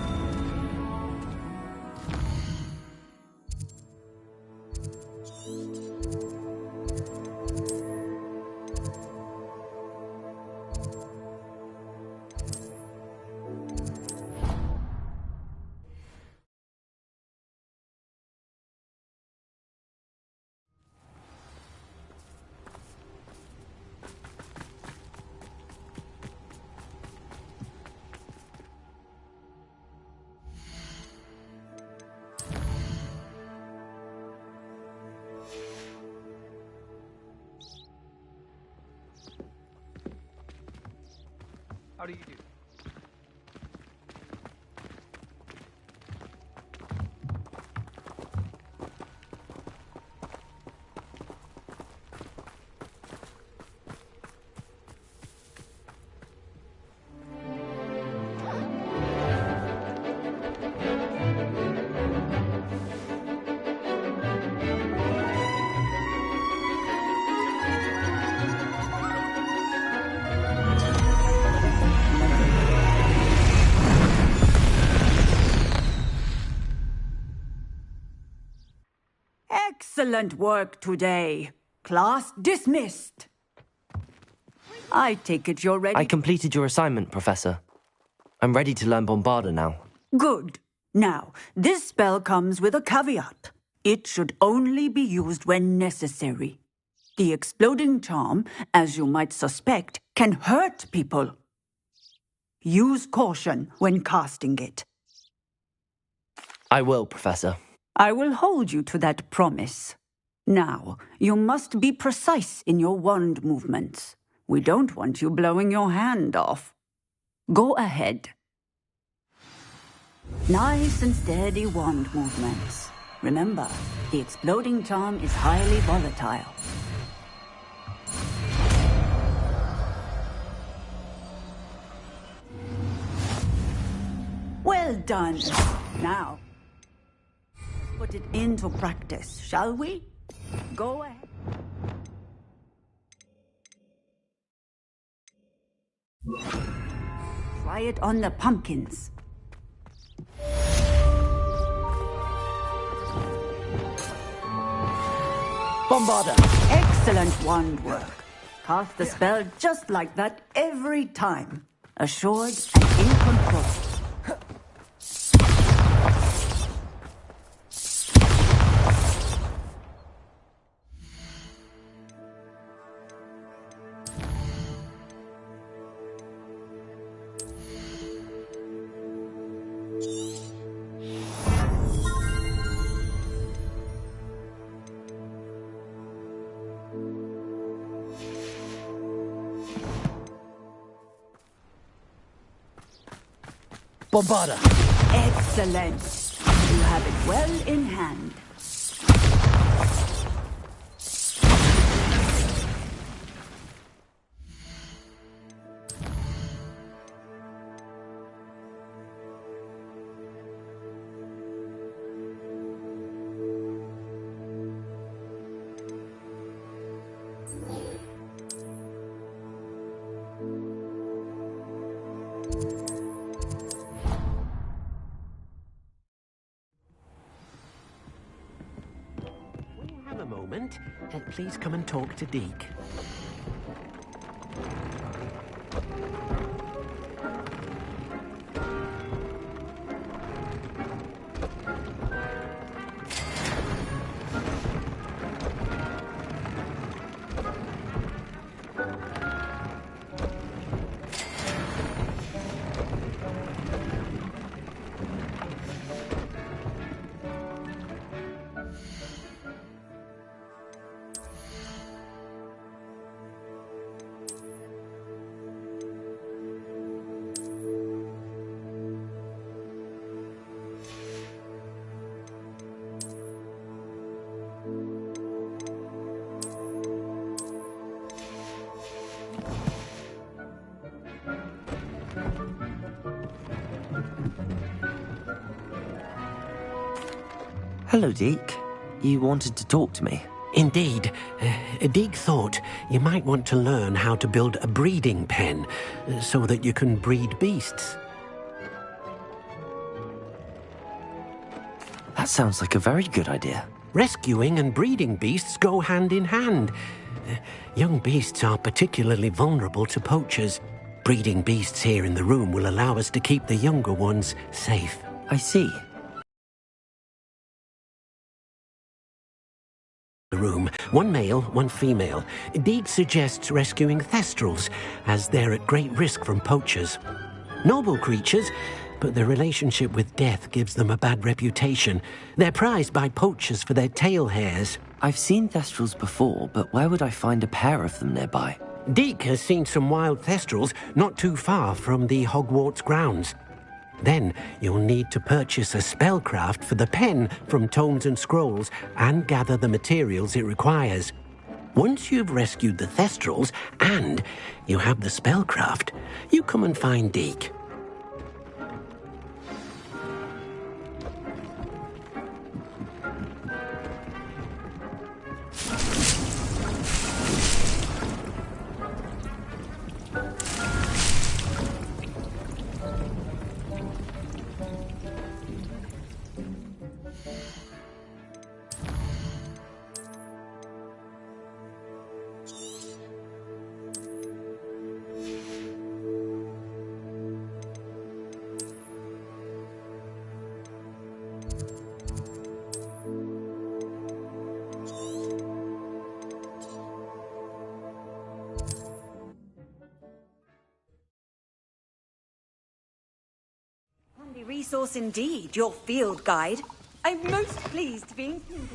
S18: How do you do?
S1: Excellent work today. Class dismissed. I take it you're ready.
S2: I completed your assignment, Professor. I'm ready to learn Bombarda now.
S1: Good. Now, this spell comes with a caveat. It should only be used when necessary. The exploding charm, as you might suspect, can hurt people. Use caution when casting it.
S2: I will, Professor.
S1: I will hold you to that promise. Now, you must be precise in your wand movements. We don't want you blowing your hand off. Go ahead. Nice and steady wand movements. Remember, the exploding charm is highly volatile. Well done. Now, put it into practice, shall we? Go ahead. Try it on the pumpkins.
S2: Bombarda!
S1: Excellent wand work. Cast the spell just like that every time. Assured and in control.
S2: Bombarda!
S1: Excellent. have it well in hand.
S5: Have a moment. Please come and talk to Deke.
S2: Hello, Deke. You wanted to talk to me?
S5: Indeed. Deke thought you might want to learn how to build a breeding pen so that you can breed beasts.
S2: That sounds like a very good idea.
S5: Rescuing and breeding beasts go hand in hand. Young beasts are particularly vulnerable to poachers. Breeding beasts here in the room will allow us to keep the younger ones safe.
S2: I see.
S5: Room. One male, one female. Deke suggests rescuing thestrals, as they're at great risk from poachers. Noble creatures, but their relationship with death gives them a bad reputation. They're prized by poachers for their tail hairs.
S2: I've seen thestrals before, but where would I find a pair of them nearby?
S5: Deke has seen some wild thestrals not too far from the Hogwarts grounds. Then you'll need to purchase a spellcraft for the pen from Tomes and Scrolls and gather the materials it requires. Once you've rescued the thestrals and you have the spellcraft, you come and find Deke.
S1: Resource indeed, your field guide. I'm most pleased to be included.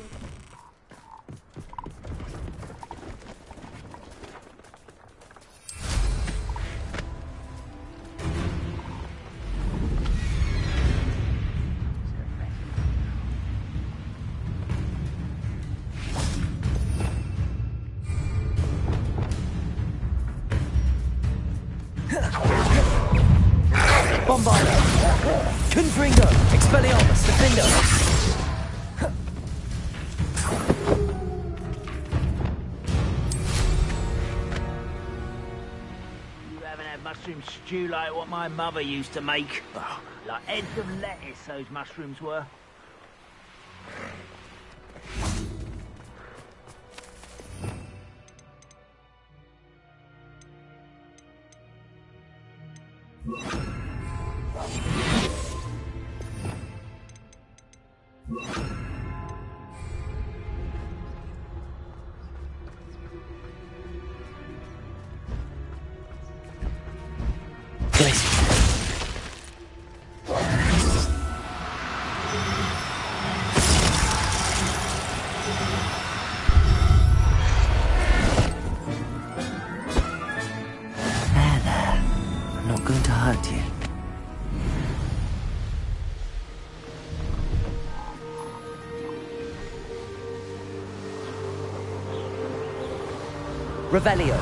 S17: Bombarda! Confringo! Expelliarmus! Defender!
S19: You haven't had mushroom stew like what my mother used to make. Like heads of lettuce, those mushrooms were.
S2: There. I'm not going to hurt you. Revelio.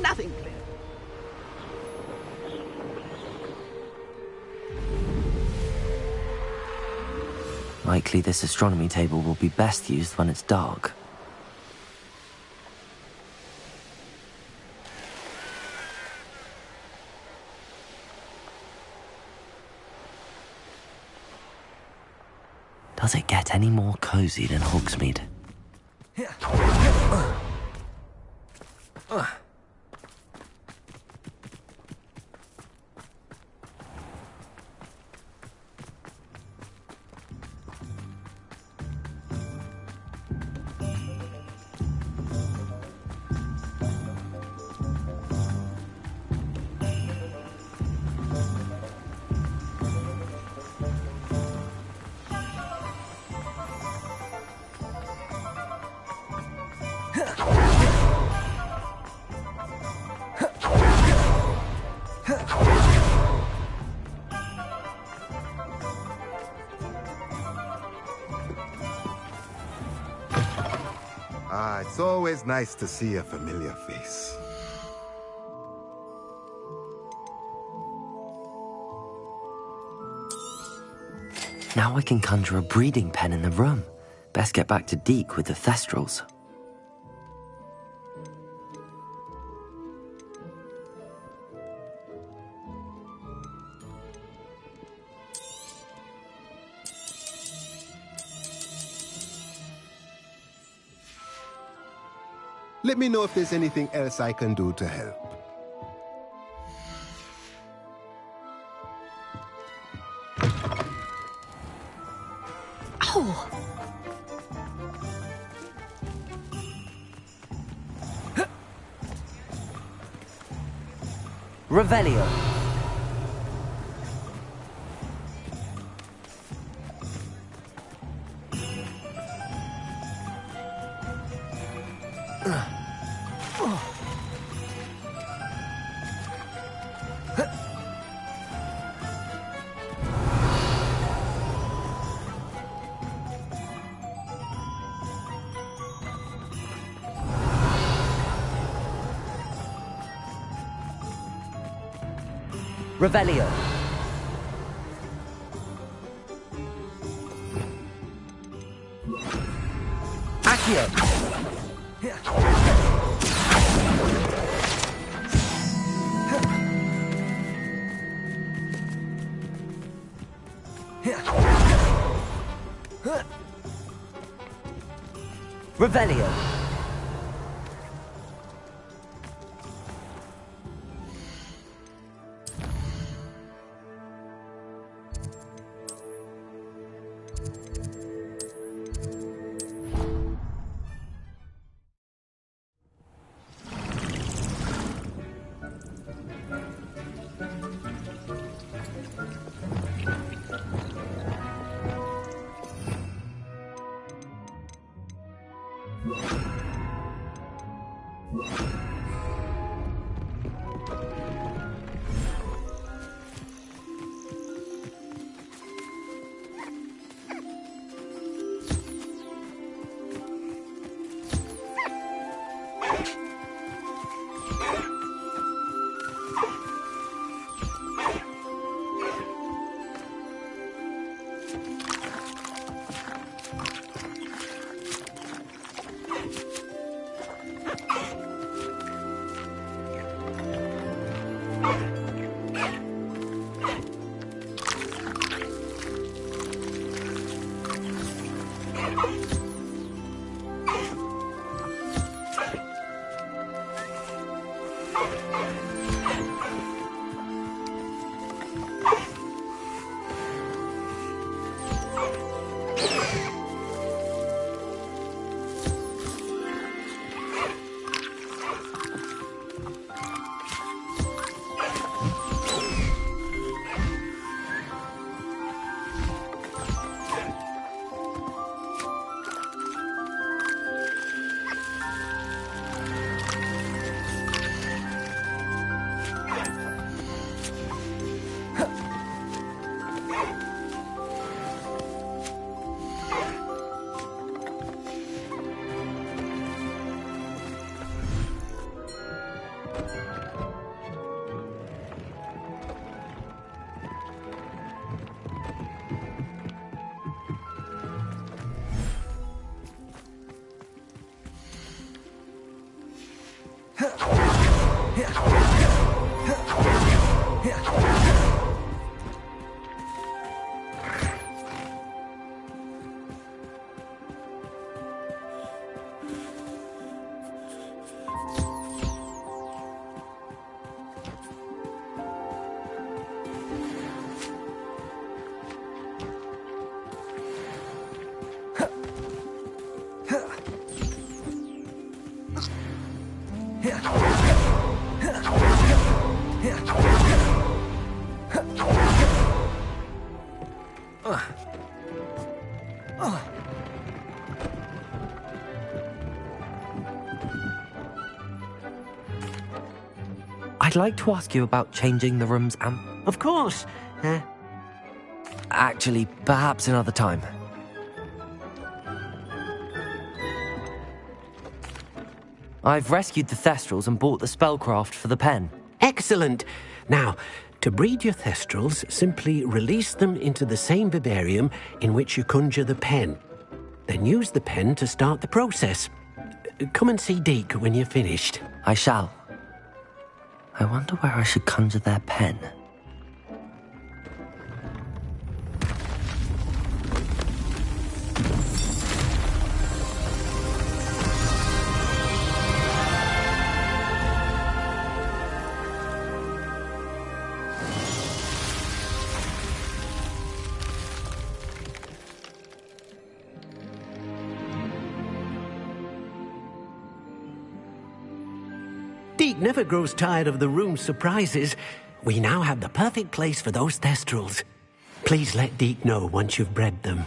S19: Nothing clear.
S2: Likely this astronomy table will be best used when it's dark. Does it get any more cozy than Hogsmeade?
S20: It's always nice to see a familiar face.
S2: Now I can conjure a breeding pen in the room. Best get back to Deke with the Thestrals.
S20: Let me know if there's anything else I can do to help.
S15: Oh!
S2: Revelio. Revelio. Accio. Revelio. I'd like to ask you about changing the room's
S5: Of course.
S2: Actually, perhaps another time. I've rescued the Thestrals and bought the spellcraft for the pen.
S5: Excellent. Now, to breed your Thestrals, simply release them into the same vivarium in which you conjure the pen. Then use the pen to start the process. Come and see Deke when you're finished.
S2: I shall. I wonder where I should conjure their pen.
S5: Deke never grows tired of the room's surprises. We now have the perfect place for those Thestrals. Please let Deke know once you've bred them.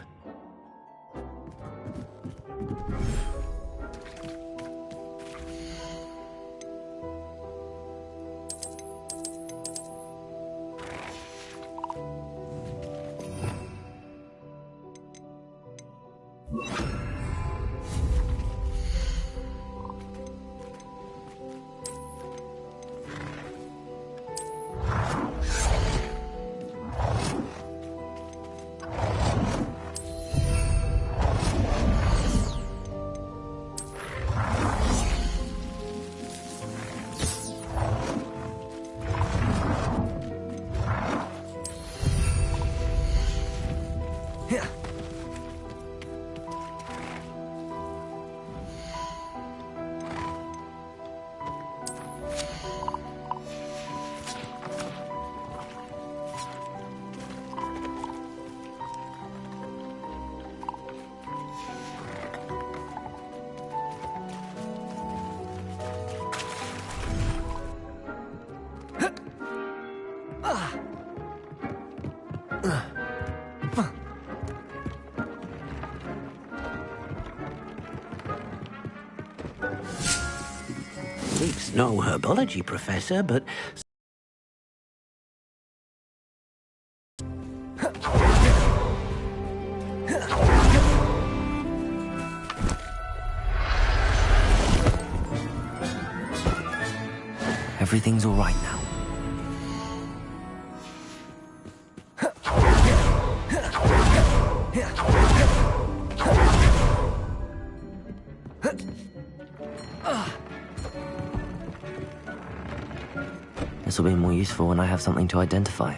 S5: Deke's no herbology professor, but...
S2: Everything's all right now. This will be more useful when I have something to identify.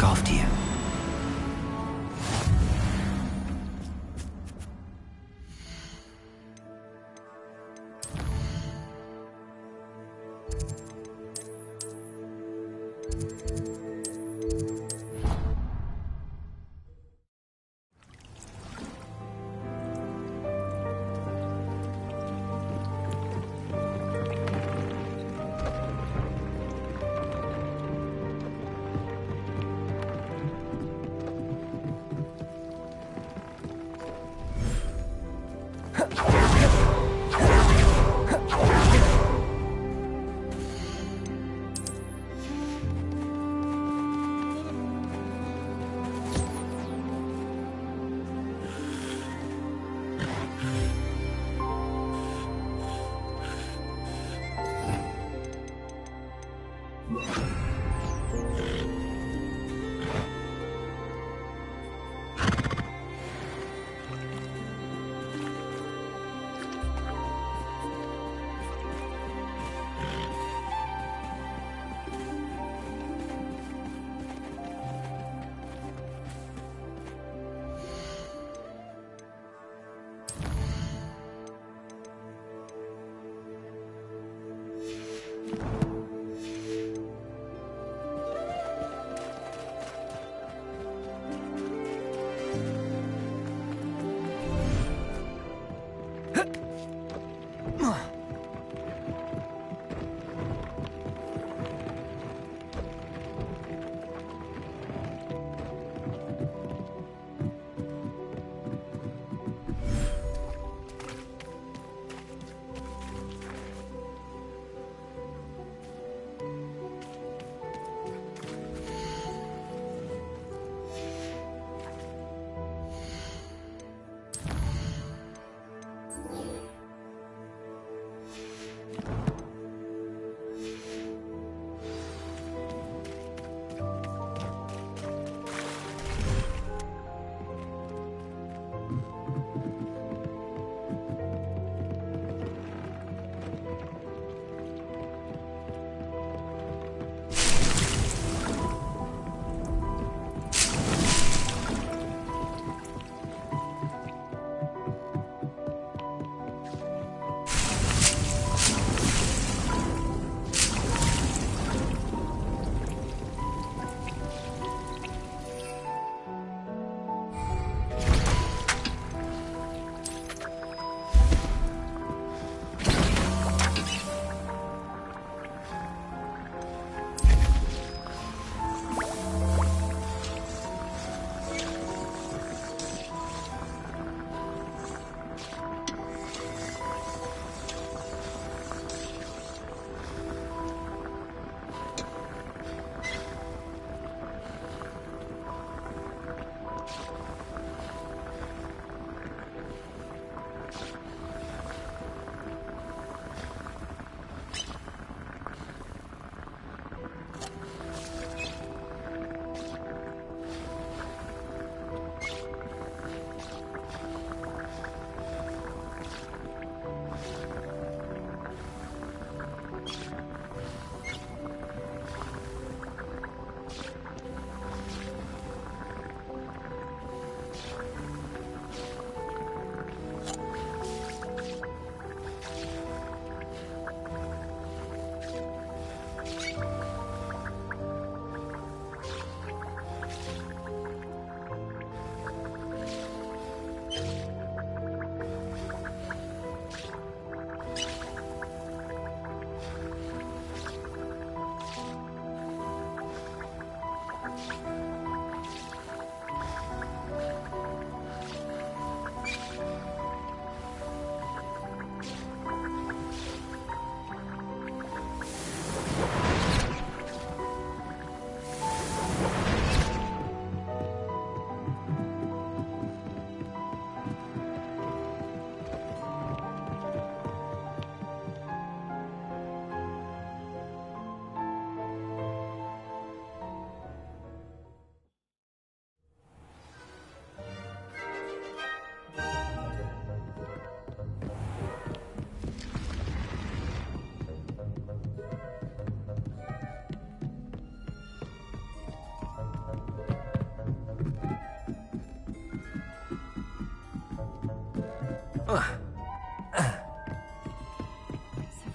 S2: look after you.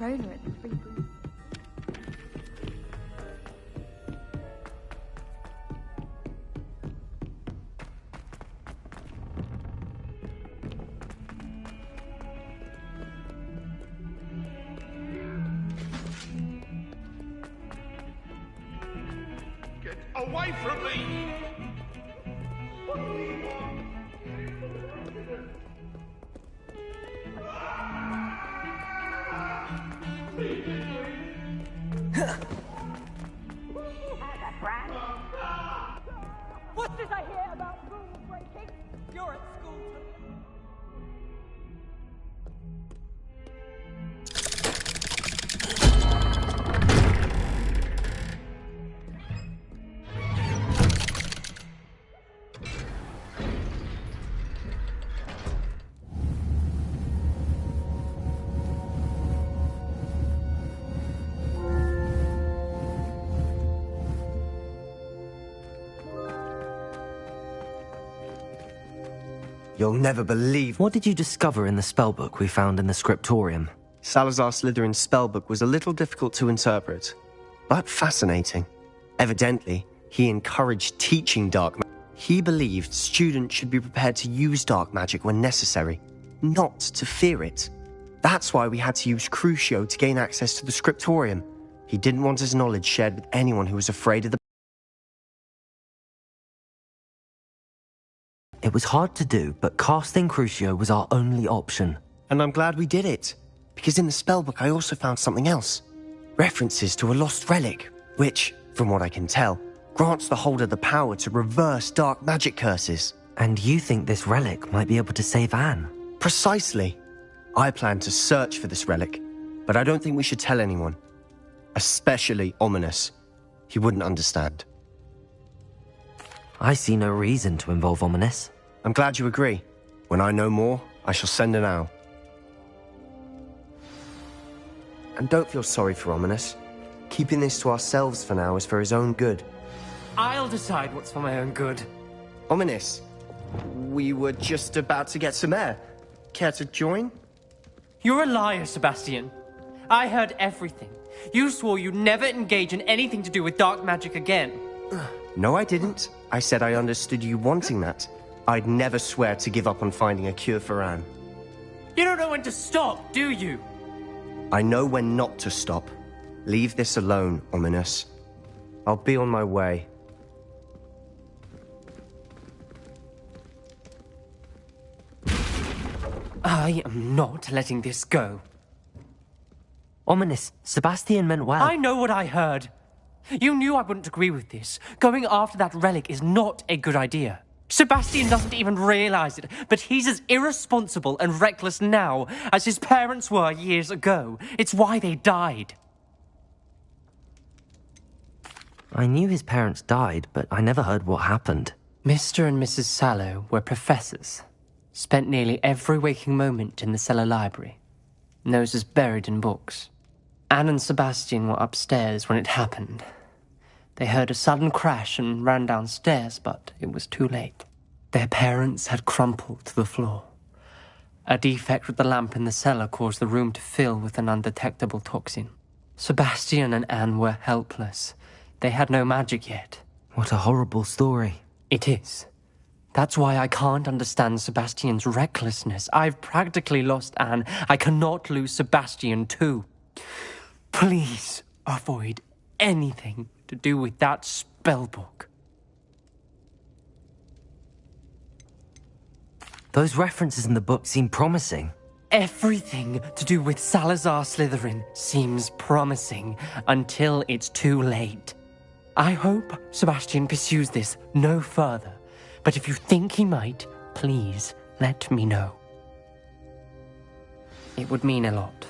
S11: toner at the free brew.
S16: Get away from me!
S15: What's this I hear about rule breaking? You're at school tonight.
S17: You'll never believe...
S2: What did you discover in the spellbook we found in the scriptorium?
S17: Salazar Slytherin's spellbook was a little difficult to interpret, but fascinating. Evidently, he encouraged teaching dark magic. He believed students should be prepared to use dark magic when necessary, not to fear it. That's why we had to use Crucio to gain access to the scriptorium. He didn't want his knowledge shared with anyone who was afraid of the...
S2: It was hard to do, but casting Crucio was our only option.
S17: And I'm glad we did it, because in the spellbook I also found something else. References to a lost relic, which, from what I can tell, grants the holder the power to reverse dark magic curses.
S2: And you think this relic might be able to save Anne?
S17: Precisely. I plan to search for this relic, but I don't think we should tell anyone. Especially Ominous. He wouldn't understand.
S2: I see no reason to involve Ominous.
S17: I'm glad you agree. When I know more, I shall send an owl. And don't feel sorry for Ominous. Keeping this to ourselves for now is for his own good.
S18: I'll decide what's for my own good.
S17: Ominous, we were just about to get some air. Care to join?
S18: You're a liar, Sebastian. I heard everything. You swore you'd never engage in anything to do with dark magic again.
S17: No, I didn't. I said I understood you wanting that. I'd never swear to give up on finding a cure for Anne.
S18: You don't know when to stop, do you?
S17: I know when not to stop. Leave this alone, Ominous. I'll be on my way.
S18: I am not letting this go.
S2: Ominous, Sebastian meant well.
S18: I know what I heard. You knew I wouldn't agree with this. Going after that relic is not a good idea. Sebastian doesn't even realize it, but he's as irresponsible and reckless now as his parents were years ago. It's why they died.
S2: I knew his parents died, but I never heard what happened.
S18: Mr. and Mrs. Sallow were professors. Spent nearly every waking moment in the cellar library. Noses buried in books. Anne and Sebastian were upstairs when it happened. They heard a sudden crash and ran downstairs, but it was too late. Their parents had crumpled to the floor. A defect with the lamp in the cellar caused the room to fill with an undetectable toxin. Sebastian and Anne were helpless. They had no magic yet.
S2: What a horrible story.
S18: It is. That's why I can't understand Sebastian's recklessness. I've practically lost Anne. I cannot lose Sebastian too. Please avoid anything to do with that spellbook.
S2: Those references in the book seem promising.
S18: Everything to do with Salazar Slytherin seems promising until it's too late. I hope Sebastian pursues this no further, but if you think he might, please let me know. It would mean a lot.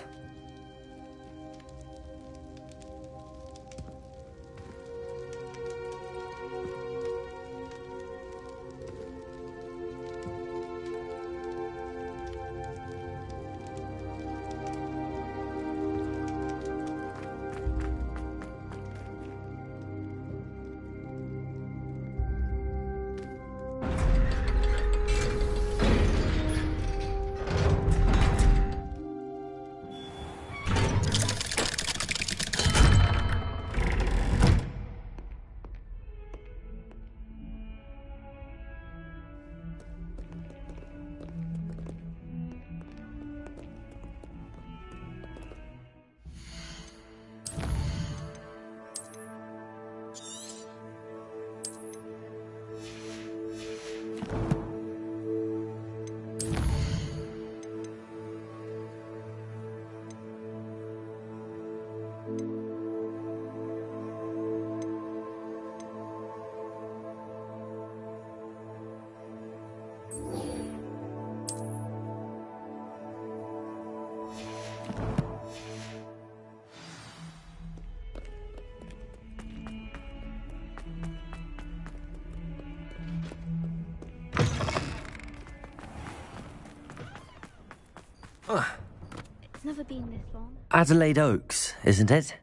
S21: It's never been this long.
S2: Adelaide Oaks, isn't it?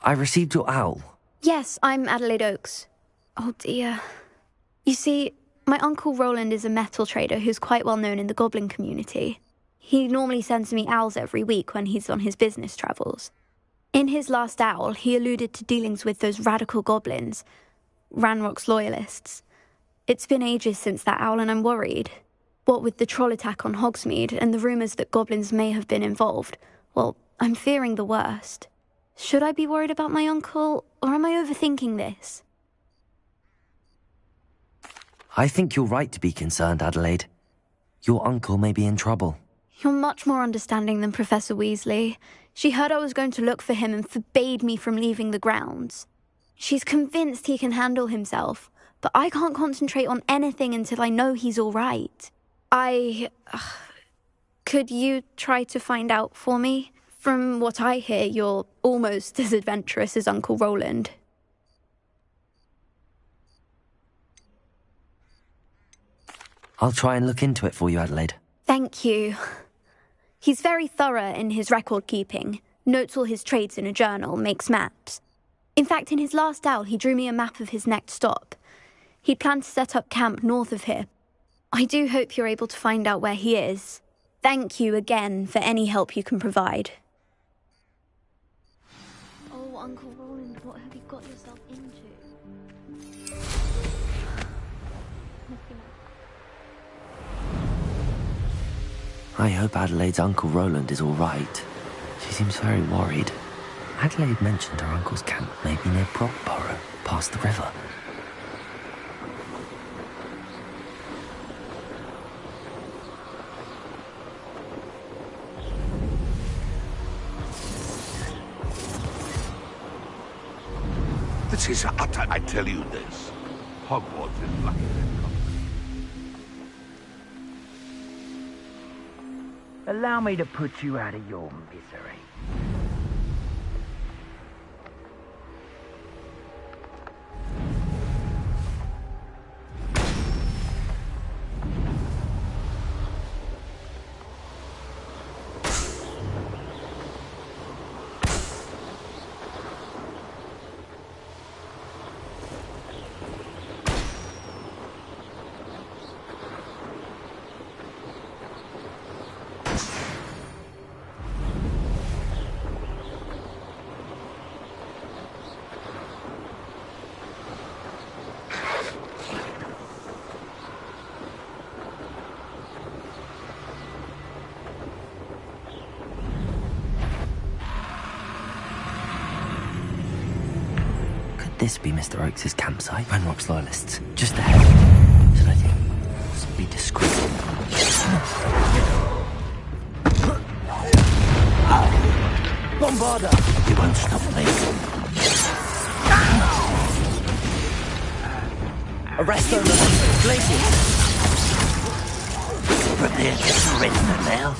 S2: I received your owl.
S21: Yes, I'm Adelaide Oaks. Oh dear. You see, my Uncle Roland is a metal trader who's quite well known in the goblin community. He normally sends me owls every week when he's on his business travels. In his last owl, he alluded to dealings with those radical goblins, Ranrock's loyalists. It's been ages since that owl and I'm worried. What with the troll attack on Hogsmeade and the rumours that goblins may have been involved, well, I'm fearing the worst. Should I be worried about my uncle, or am I overthinking this?
S2: I think you're right to be concerned, Adelaide. Your uncle may be in trouble.
S21: You're much more understanding than Professor Weasley. She heard I was going to look for him and forbade me from leaving the grounds. She's convinced he can handle himself, but I can't concentrate on anything until I know he's all right. Could you try to find out for me? From what I hear, you're almost as adventurous as Uncle Roland.
S2: I'll try and look into it for you, Adelaide.
S21: Thank you. He's very thorough in his record keeping, notes all his trades in a journal, makes maps. In fact, in his last owl, he drew me a map of his next stop. He'd planned to set up camp north of here. I do hope you're able to find out where he is. Thank you again for any help you can provide. Oh, Uncle Roland, what have you got yourself into?
S2: I hope Adelaide's Uncle Roland is all right. She seems very worried. Adelaide mentioned her uncle's camp may be near Brockborough, past the river.
S16: This is utter. I tell you this. Hogwarts is lucky they've got
S19: Allow me to put you out of your misery.
S2: This be Mr. Oakes' campsite? Ranrock's loyalists. Just ahead. Should I be discreet?
S4: Bombarda! You won't stop me.
S2: Arrest them! Glacier!
S4: Prepare to surrender now.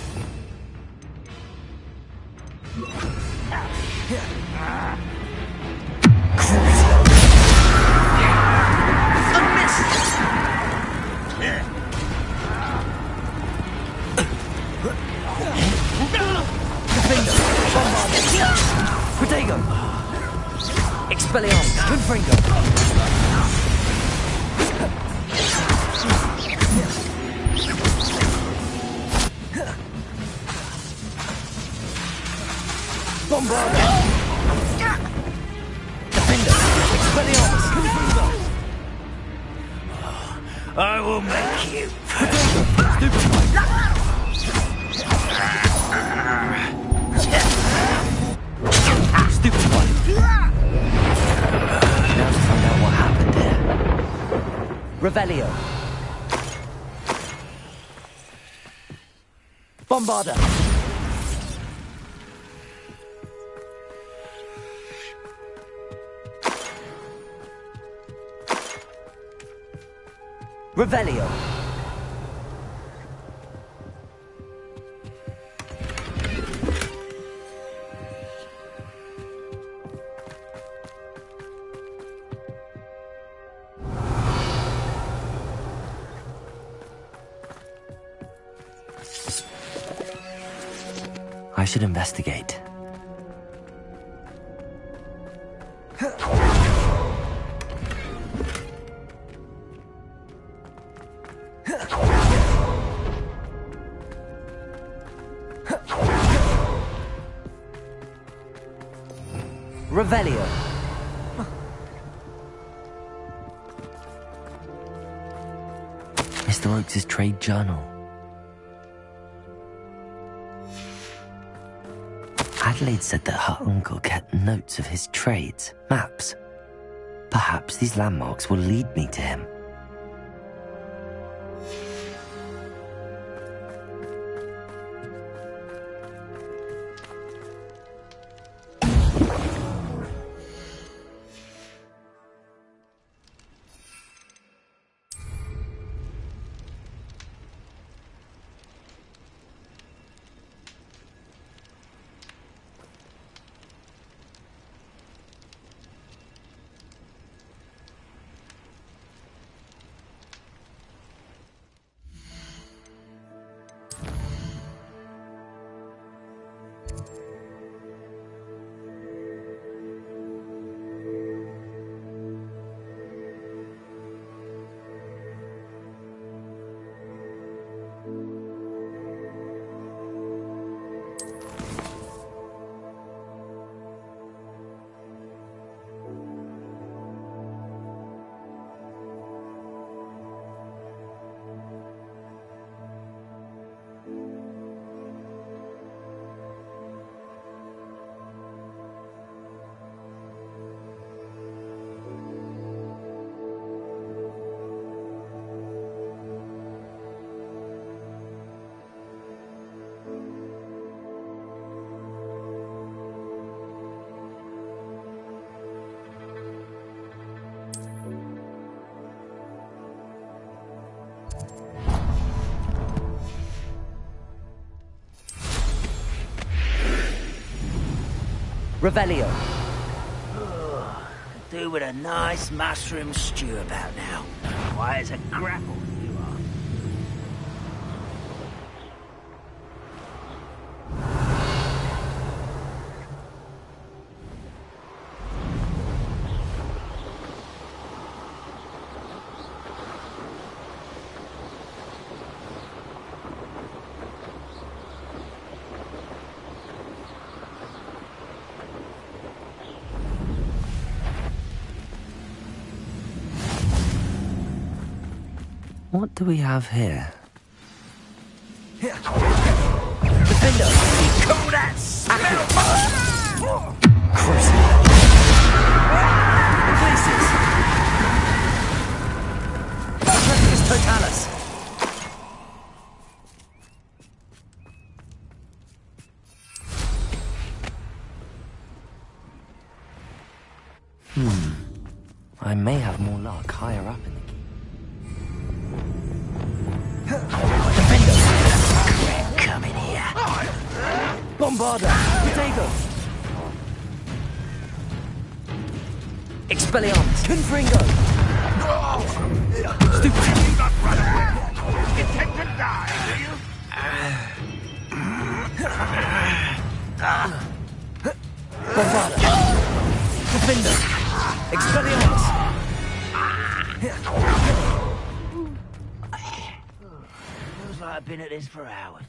S2: Protego! Expelliarmus! Confringo!
S4: Bombarda!
S2: Defender! Expelliarmus! Confringo!
S4: I will make you.
S2: Stupid one. Now to find out what happened here. Revelio. Bombarda. Revelio. I should investigate. Revelio. Mr. Oakes' trade journal. Adelaide said that her uncle kept notes of his trades, maps. Perhaps these landmarks will lead me to him. Revelio.
S19: Do with a nice mushroom stew about now. Why, it's a grapple you are.
S2: What do we have here?
S19: Gryffindor! Call that smell!
S2: Cruising.
S19: Places! Totalis!
S2: I may have more luck higher up in the key.
S19: Come in here.
S18: Bombarda! Potato!
S2: Expelliarmus!
S18: Confringo!
S16: Stupid! You not run away! You intend to die, do you?
S18: Bombarda! Defender! Expelliarmus!
S19: Feels like I've been at this for hours.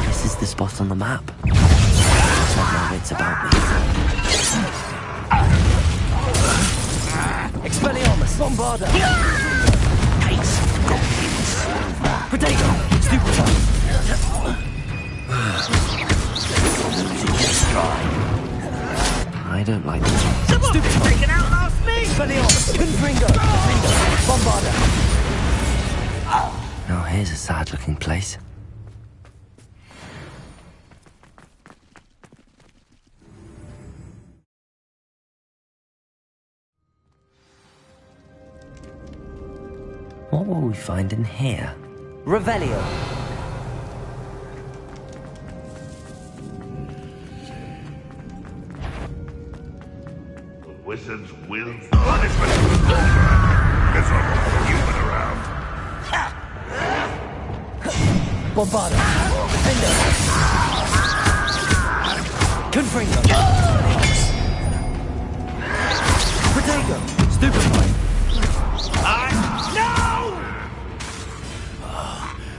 S2: This is the spot on the map. There's not my wits about me.
S18: Expelliarmus! Bombarda! Hates! Potato! Stupefy!
S2: I don't like this.
S19: Someone's taken out last me!
S18: Expelliarmus! Confringo! Bombarda!
S2: Now here's a sad-looking place. What will we find in here?
S18: Revelio!
S16: citizens will punishment miserable human around.
S18: Bombarda! Defender! Confringo! Protego! Stupefy!
S19: No!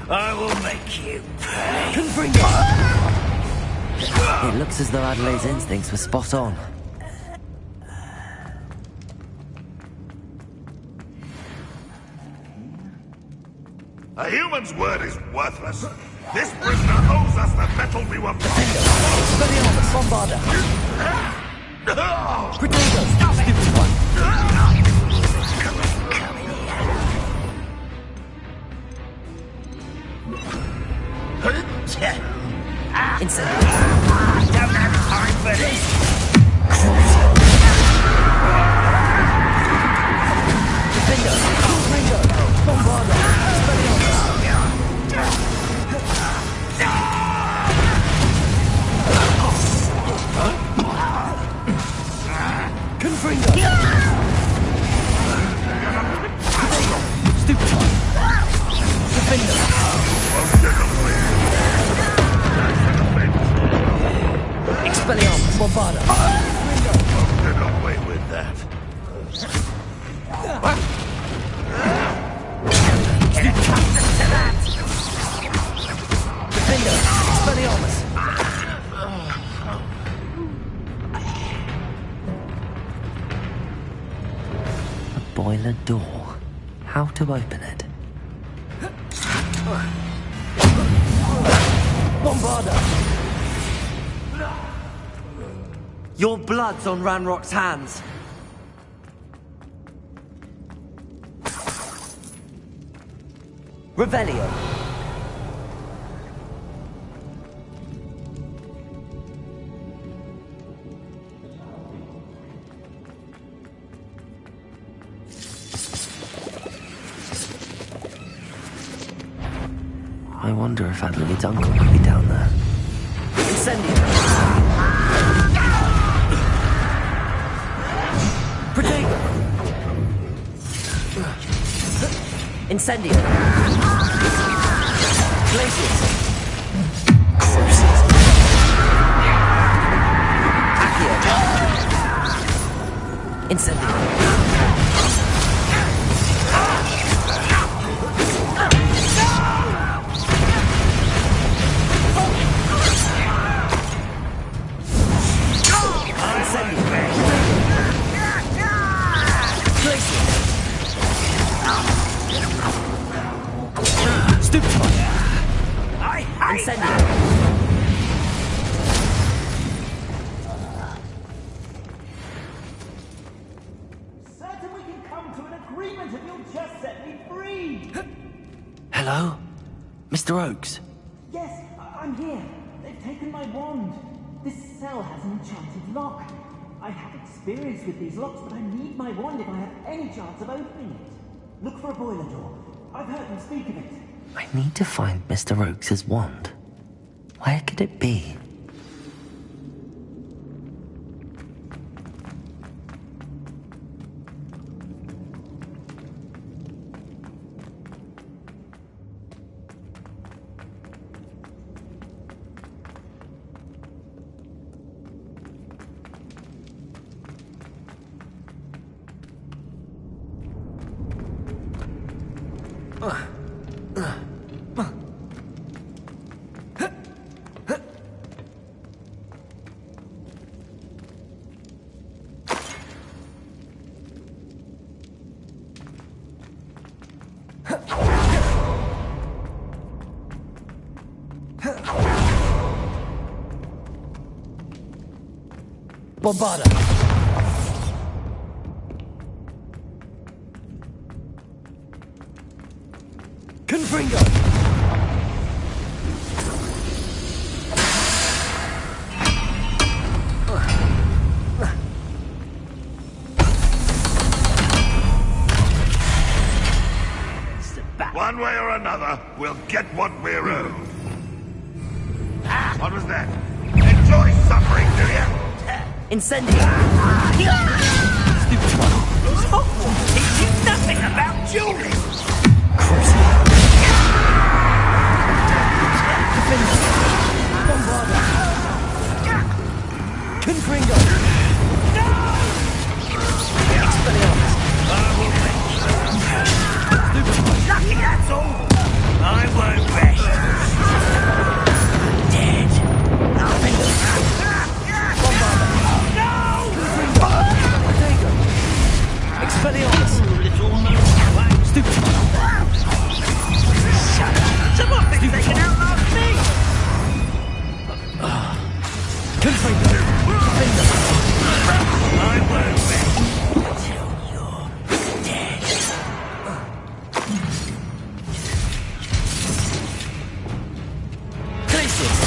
S19: I will make you pay.
S18: Confringo!
S2: It looks as though Adelaide's instincts were spot on.
S16: A human's word is worthless. This prisoner owes us the metal we were promised.
S18: Expelliarmus! Bombarda! Protego! Stupefy! Incendio!
S19: I don't have time for this!
S18: Defender! Confringo! Bombarda! Confringo! Stupefy! Defender! Expelliarmus! Bombarda!
S16: Get away with that.
S18: Defender! Expelliarmus!
S2: A boiler door. How to open it?
S18: Bombarda! Your blood's on Ranrock's hands. Revelio.
S2: I wonder if Adelaide's uncle might be down there.
S18: Incendio. Protego. Incendio. Glacius. Accio. Incendio.
S15: Certain we can come to an agreement if you'll just set me free!
S2: Hello? Mr. Oakes?
S15: Yes, I'm here. They've taken my wand. This cell has an enchanted lock. I have experience with these locks, but I need my wand if I have any chance of opening it. Look for a boiler door. I've heard them speak of it.
S2: I need to find Mr. Oakes' wand. Where could it be?
S18: Bombarda! Confringo!
S16: One way or another, we'll get what we're owed. What was that? Enjoy suffering, do you?
S18: Incendio!
S19: Hogwarts teaches nothing about dueling! Lucky that's all! I won't rest. Dead. Nothing.
S15: Expelliarmus! Stupid!
S19: Shut up! Someone thinks they can outlast me!
S15: Confringo!
S19: I won't rest until you're dead.
S15: Glacius!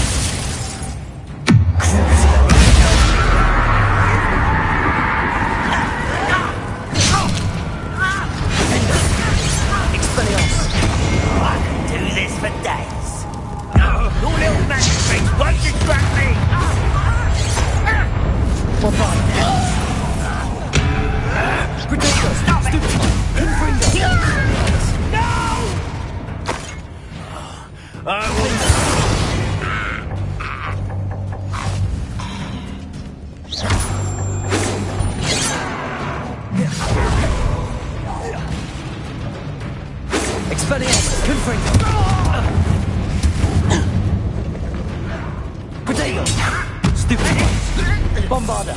S19: I can do this for days. Your little magic tricks won't distract me!
S15: Ridiculous! Stupid! Confringo!
S19: No! I will...
S15: Expelliarmus! Confringo! Protego! Stupid! Bombarda!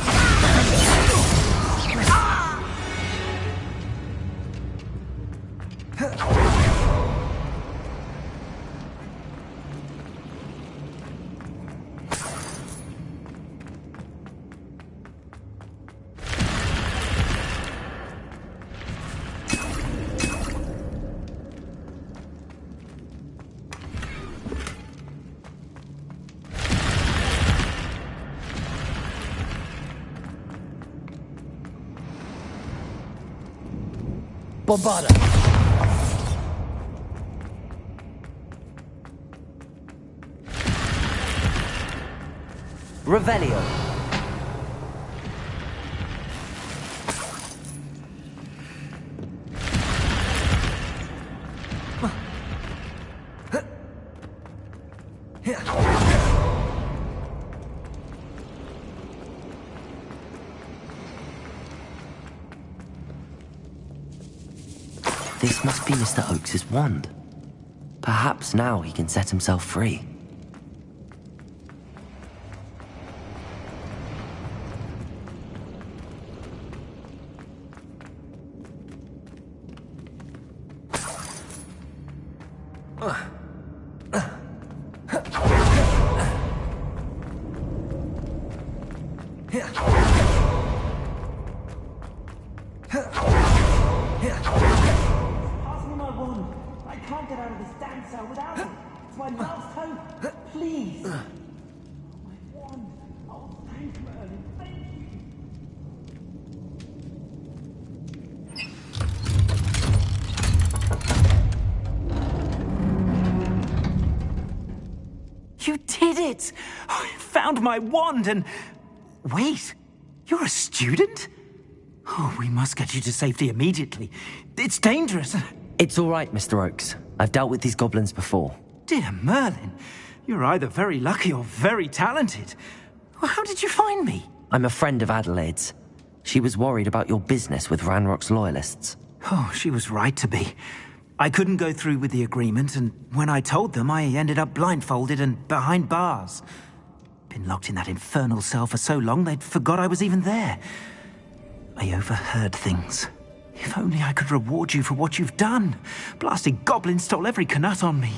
S15: Bombarda!
S2: Revelio. This must be Mr. Oakes's wand. Perhaps now he can set himself free.
S15: Pass me my wand. I can't get out of this damn cell without it. It's my last hope. Please. My wand. Oh, thank Merlin. Thank you. You did it! I found my wand and... Wait, you're a student? Oh, we must get you to safety immediately. It's dangerous.
S2: It's all right, Mr. Oakes. I've dealt with these goblins before.
S15: Dear Merlin, you're either very lucky or very talented. How did you find me?
S2: I'm a friend of Adelaide's. She was worried about your business with Ranrock's loyalists.
S15: Oh, she was right to be. I couldn't go through with the agreement, and when I told them, I ended up blindfolded and behind bars. Been locked in that infernal cell for so long, they'd forgot I was even there. I overheard things. If only I could reward you for what you've done. Blasted goblins stole every Knut on me.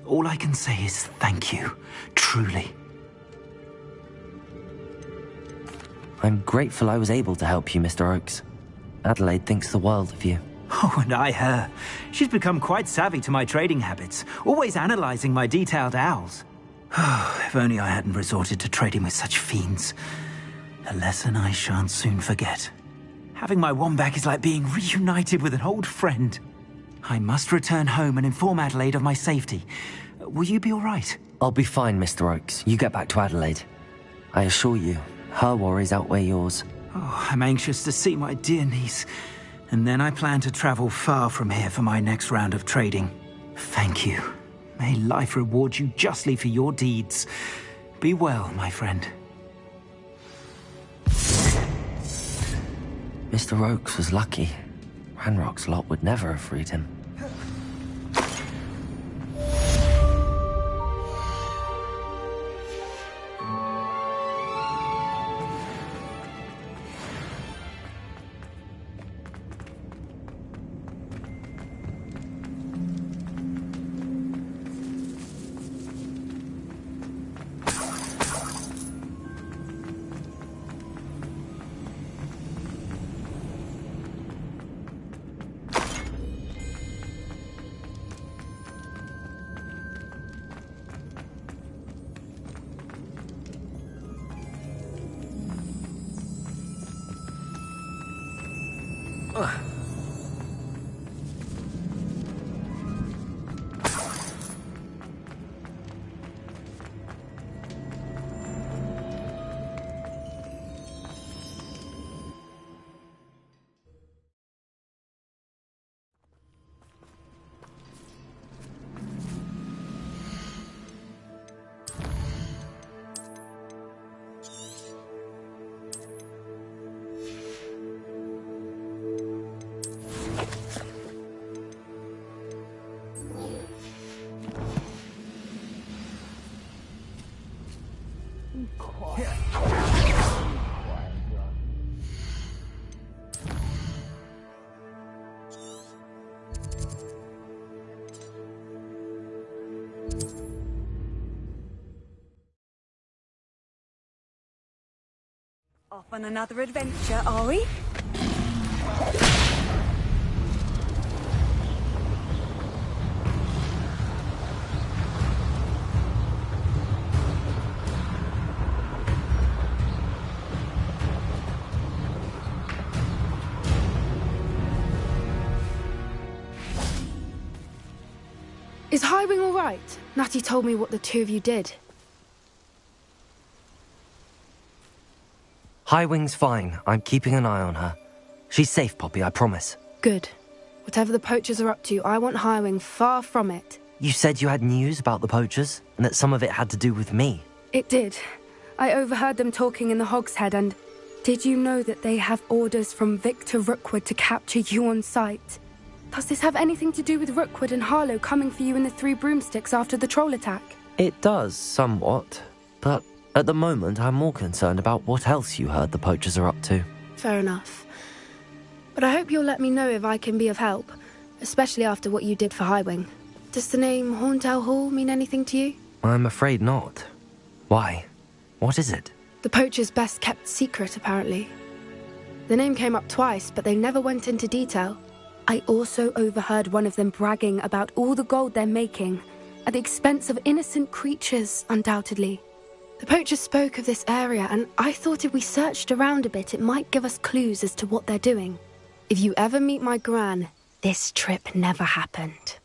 S15: All I can say is thank you, truly.
S2: I'm grateful I was able to help you, Mr. Oakes. Adelaide thinks the world of you.
S15: Oh, and I her. She's become quite savvy to my trading habits, always analysing my detailed owls. Oh, if only I hadn't resorted to trading with such fiends. A lesson I shan't soon forget. Having my wand back is like being reunited with an old friend. I must return home and inform Adelaide of my safety. Will you be all right?
S2: I'll be fine, Mr. Oakes. You get back to Adelaide. I assure you, her worries outweigh yours.
S15: Oh, I'm anxious to see my dear niece. And then I plan to travel far from here for my next round of trading. Thank you. May life reward you justly for your deeds. Be well, my friend.
S2: Mr. Oakes was lucky. Ranrock's lot would never have freed him.
S9: Off on another adventure, are we?
S12: Is Highwing all right? Natty told me what the two of you did.
S2: Highwing's fine. I'm keeping an eye on her. She's safe, Poppy, I promise.
S12: Good. Whatever the poachers are up to, I want Highwing far from it.
S2: You said you had news about the poachers, and that some of it had to do with me.
S12: It did. I overheard them talking in the Hogshead, and did you know that they have orders from Victor Rookwood to capture you on sight? Does this have anything to do with Rookwood and Harlow coming for you in the Three Broomsticks after the troll attack?
S2: It does, somewhat. But at the moment, I'm more concerned about what else you heard the poachers are up to.
S12: Fair enough. But I hope you'll let me know if I can be of help, especially after what you did for Highwing. Does the name Horntail Hall mean anything to you?
S2: I'm afraid not. Why? What is it?
S12: The poachers' best kept secret, apparently. The name came up twice, but they never went into detail. I also overheard one of them bragging about all the gold they're making, at the expense of innocent creatures, undoubtedly. The poachers spoke of this area, and I thought if we searched around a bit, it might give us clues as to what they're doing. If you ever meet my gran, this trip never happened.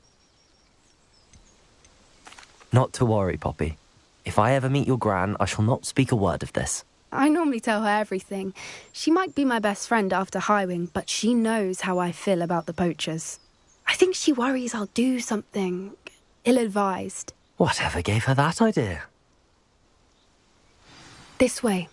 S2: Not to worry, Poppy. If I ever meet your gran, I shall not speak a word of this.
S12: I normally tell her everything. She might be my best friend after Highwing, but she knows how I feel about the poachers. I think she worries I'll do something ill-advised.
S2: Whatever gave her that idea?
S12: This way.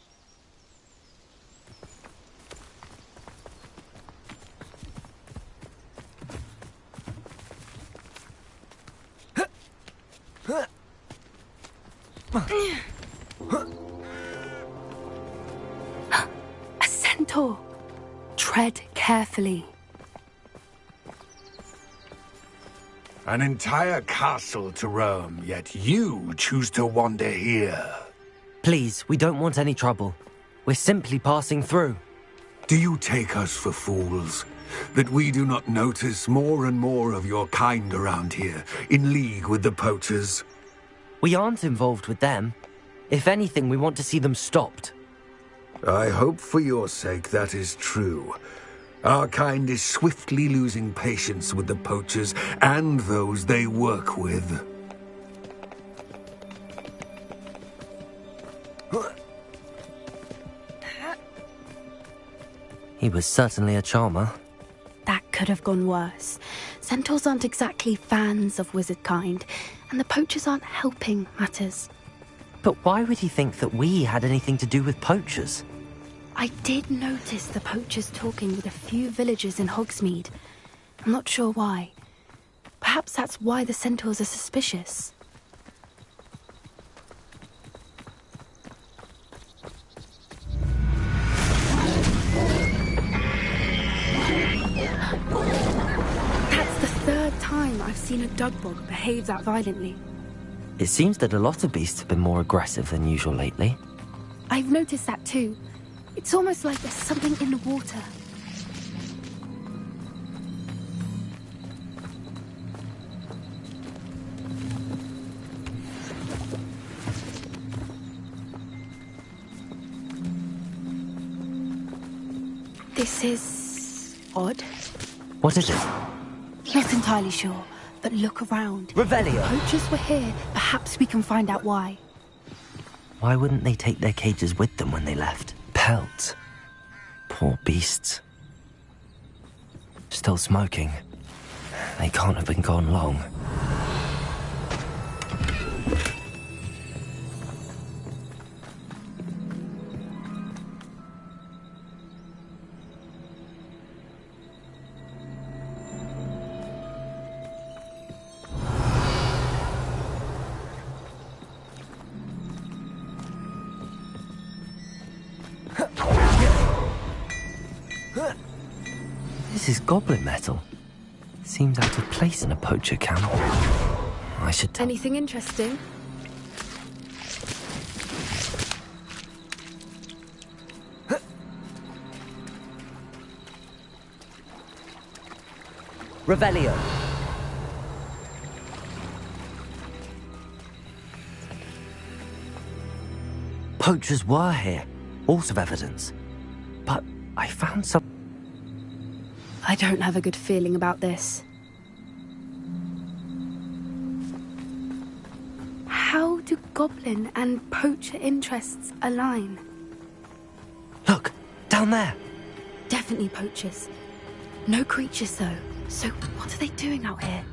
S12: A centaur. Tread carefully.
S7: An entire castle to roam, yet you choose to wander here.
S2: Please, we don't want any trouble. We're simply passing through.
S7: Do you take us for fools? That we do not notice more and more of your kind around here, in league with the poachers?
S2: We aren't involved with them. If anything, we want to see them stopped.
S7: I hope for your sake that is true. Our kind is swiftly losing patience with the poachers and those they work with.
S2: He was certainly a charmer.
S12: That could have gone worse. Centaurs aren't exactly fans of wizard kind, and the poachers aren't helping matters.
S2: But why would he think that we had anything to do with poachers?
S12: I did notice the poachers talking with a few villagers in Hogsmeade. I'm not sure why. Perhaps that's why the centaurs are suspicious. That's the third time I've seen a dugbog behave that violently.
S2: It seems that a lot of beasts have been more aggressive than usual lately.
S12: I've noticed that too. It's almost like there's something in the water. This is odd.
S2: What is it?
S12: Not entirely sure, but look around.
S2: Revelio!
S12: Poachers were here. Perhaps we can find out why.
S2: Why wouldn't they take their cages with them when they left? Pelts. Poor beasts. Still smoking. They can't have been gone long. This is goblin metal. Seems out of place in a poacher camp. I should tell...
S12: Anything interesting?
S2: Revelio. Poachers were here. Also evidence. But I found some...
S12: I don't have a good feeling about this. How do goblin and poacher interests align?
S2: Look, down there.
S12: Definitely poachers. No creatures though. So what are they doing out here?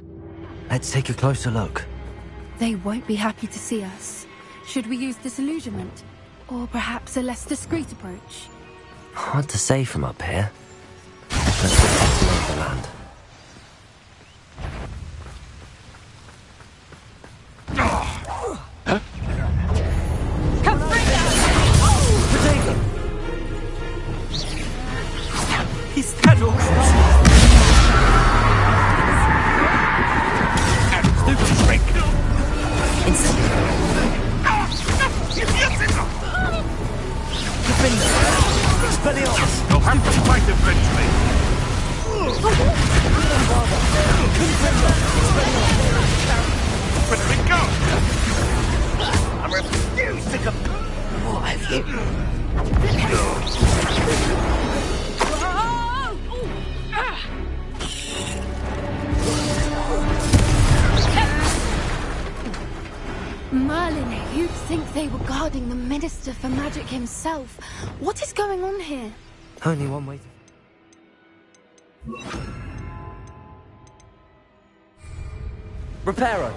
S2: Let's take a closer look.
S12: They won't be happy to see us. Should we use disillusionment? Or perhaps a less discreet approach?
S2: Hard to say from up here. Let's get back to lay of the land.
S6: Huh?
S2: Come bring that! Potato!
S6: He's dead already! Stupid trick!
S2: Gryffindor! Expelliarmus!
S16: You'll have to fight eventually! But we go! I refuse to go!
S2: What have you...
S12: Merlin, you'd think they were guarding the Minister for Magic himself. What is going on here?
S2: Only one way. Reparo.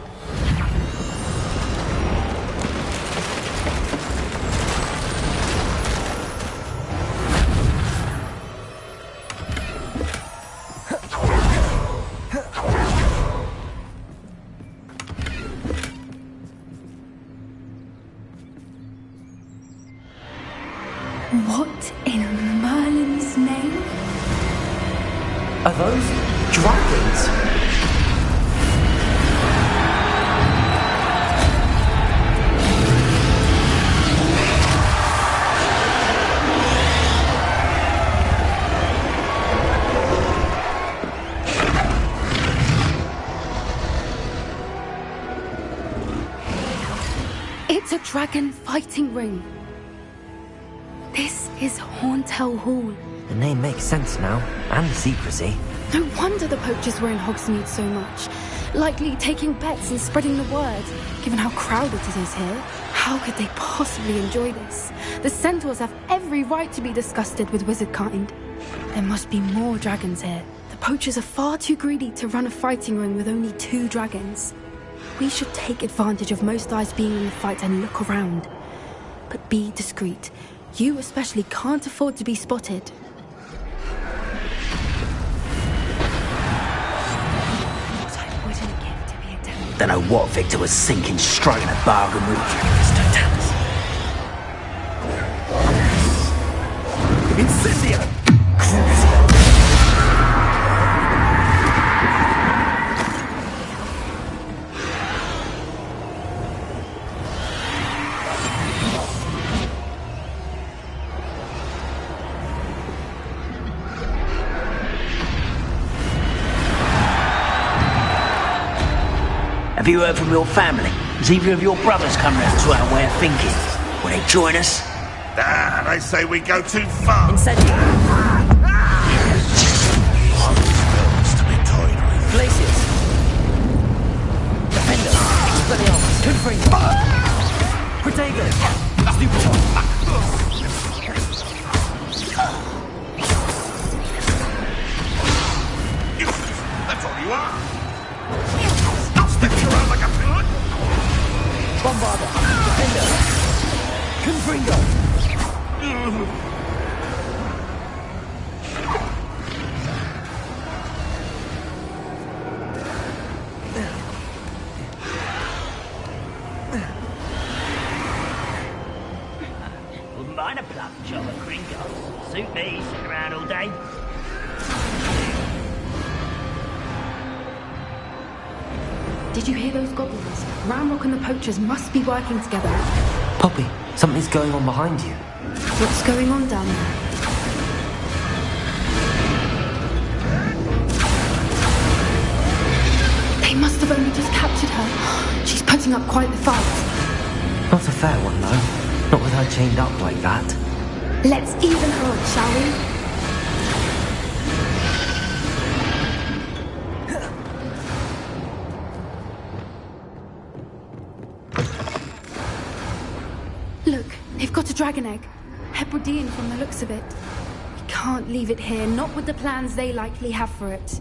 S12: What in Merlin's name?
S2: Are those dragons?
S12: It's a dragon fighting ring. This is Hauntel Hall.
S2: The name makes sense now, and the secrecy.
S12: No wonder the poachers were in Hogsmeade so much. Likely taking bets and spreading the word. Given how crowded it is here, how could they possibly enjoy this? The centaurs have every right to be disgusted with wizard kind. There must be more dragons here. The poachers are far too greedy to run a fighting ring with only 2 dragons. We should take advantage of most eyes being in the fight and look around. But be discreet. You especially can't afford to be spotted.
S4: Don't know what Victor was thinking, striking a bargain with Totalus. Incendio! Have you heard from your family? Has either of your brothers come round to our way of thinking? Will they join us?
S16: Ah, they say we go too far.
S18: Incendio!
S16: Spells to be toyed with.
S18: Glacius! Defender! Expelliarmus! Confringo! Protego! Stupitor!
S16: That's all you are. Stepping around like a pillar.
S18: Bombarda! Defender! Confringo!
S19: Wouldn't mind a plum job at Gringo. Suit me, sitting around all day.
S12: Did you hear those goblins? Ramrock and the poachers must be working together.
S2: Poppy, something's going on behind you.
S12: What's going on down there? They must have only just captured her. She's putting up quite the fight.
S2: Not a fair one, though. Not with her chained up like that.
S12: Let's even her up, shall we? Look, they've got a dragon egg. Hebridean from the looks of it. We can't leave it here, not with the plans they likely have for it.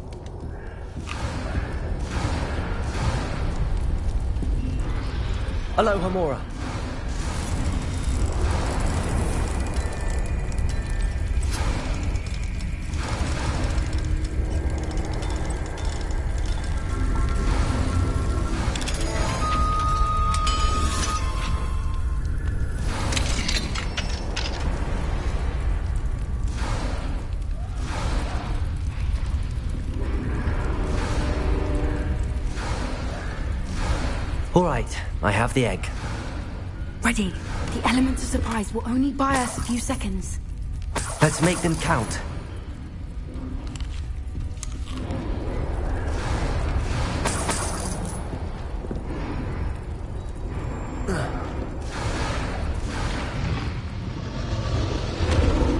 S18: Hello, Hamora.
S2: All right, I have the egg.
S12: Ready. The element of surprise will only buy us a few seconds.
S2: Let's make them count.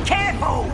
S19: Careful!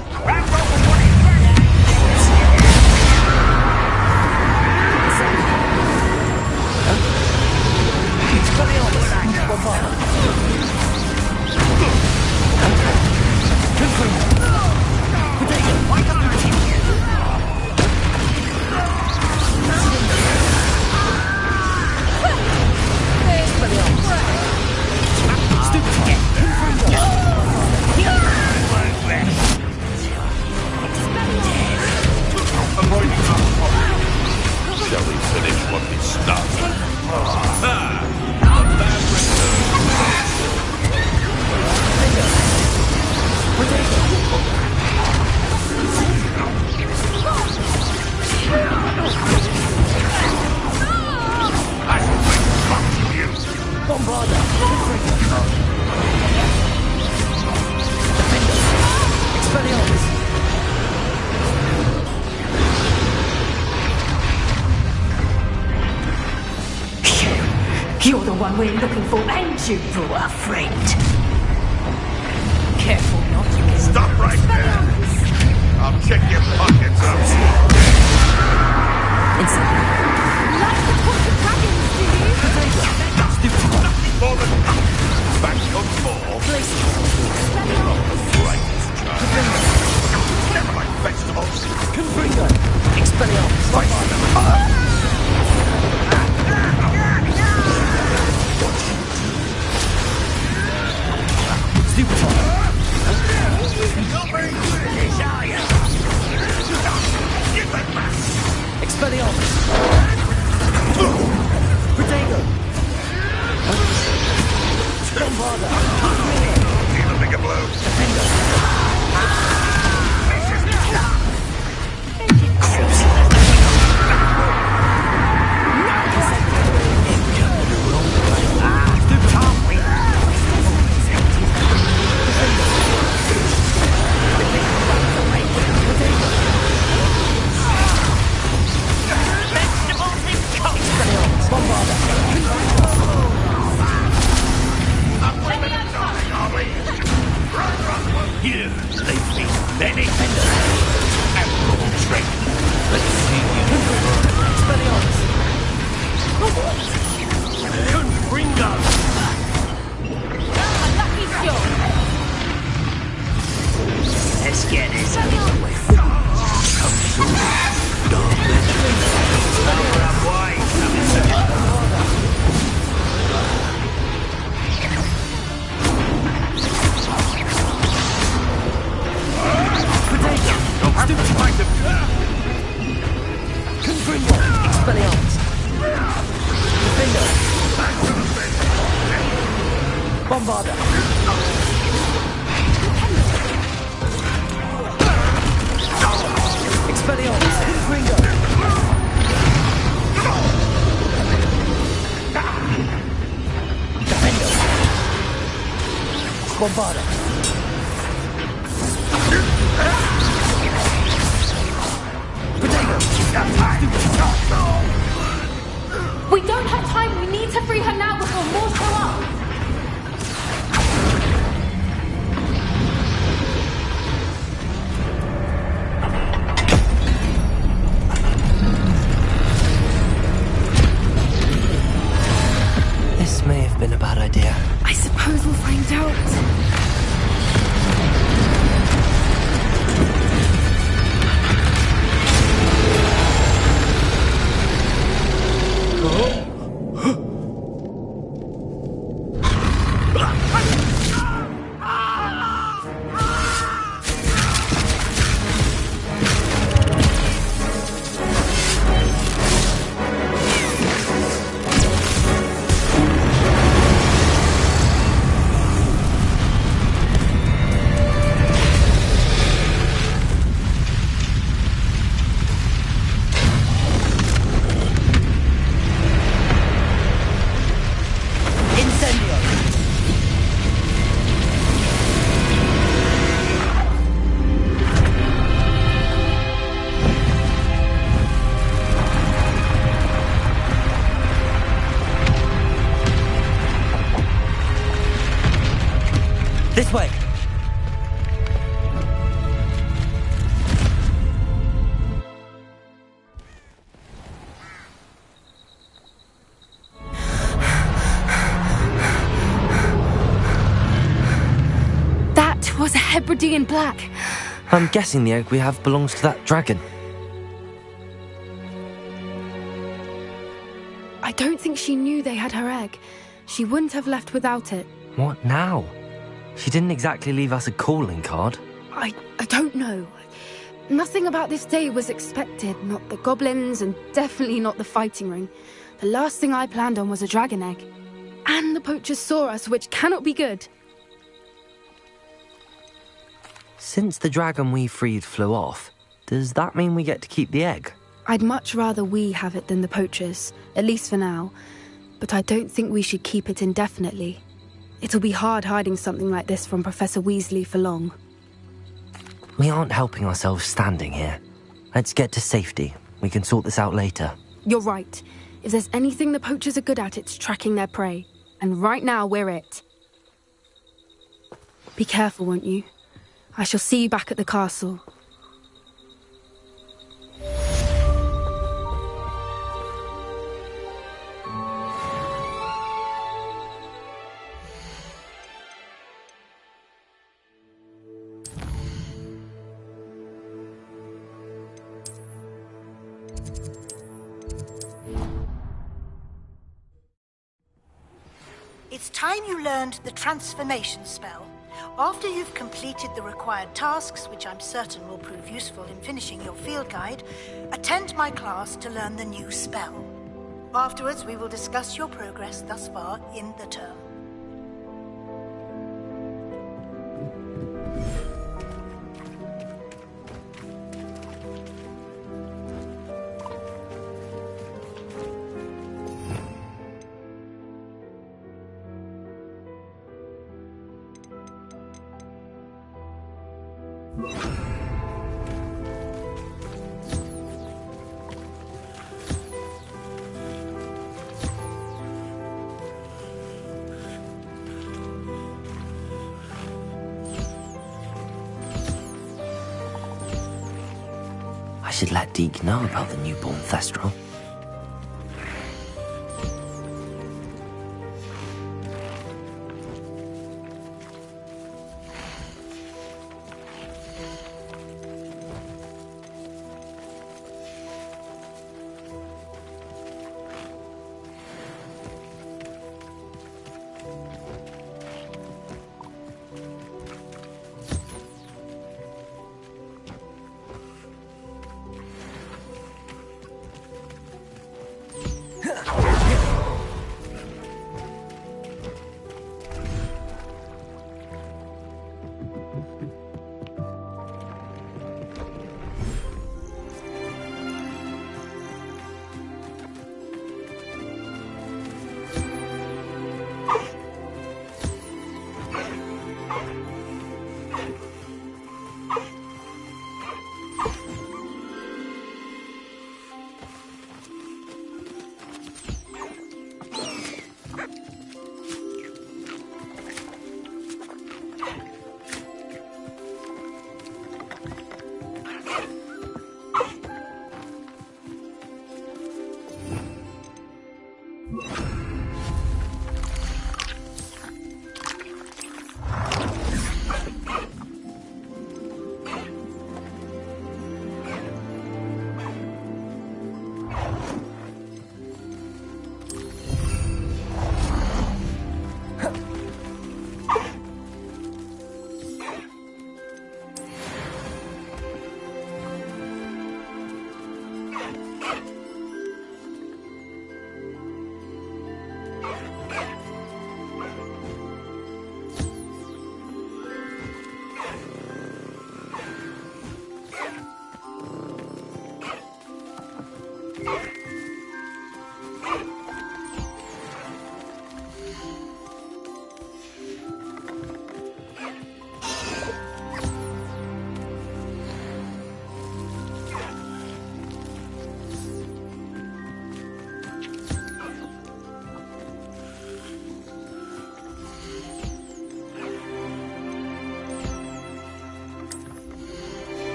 S16: Shall we finish what we started?
S18: Bombarda! Defender! Expelliarmus!
S8: You're the one we're looking for, ain't you?
S4: You are afraid.
S8: Careful not to get...
S16: Stop right there! I'll check your pockets up.
S12: Like the torture dragons, do you?
S16: Nothing more than back on four. Right, child. Never like
S17: Bombarda!
S12: We don't have time. We need to free her now before more show up.
S2: This may have been a bad idea.
S12: I suppose we'll find out.
S2: This way!
S12: That was a Hebridean black.
S2: I'm guessing the egg we have belongs to that dragon.
S12: I don't think she knew they had her egg. She wouldn't have left without it.
S2: What now? She didn't exactly leave us a calling card.
S12: I don't know. Nothing about this day was expected. Not the goblins, and definitely not the fighting ring. The last thing I planned on was a dragon egg. And the poachers saw us, which cannot be good.
S2: Since the dragon we freed flew off, does that mean we get to keep the egg?
S12: I'd much rather we have it than the poachers, at least for now. But I don't think we should keep it indefinitely. It'll be hard hiding something like this from Professor Weasley for long.
S2: We aren't helping ourselves standing here. Let's get to safety. We can sort this out later.
S12: You're right. If there's anything the poachers are good at, it's tracking their prey. And right now, we're it. Be careful, won't you? I shall see you back at the castle.
S13: It's time you learned the transformation spell. After you've completed the required tasks, which I'm certain will prove useful in finishing your field guide, attend my class to learn the new spell. Afterwards, we will discuss your progress thus far in the term.
S2: I should let Deke know about the newborn Thestral.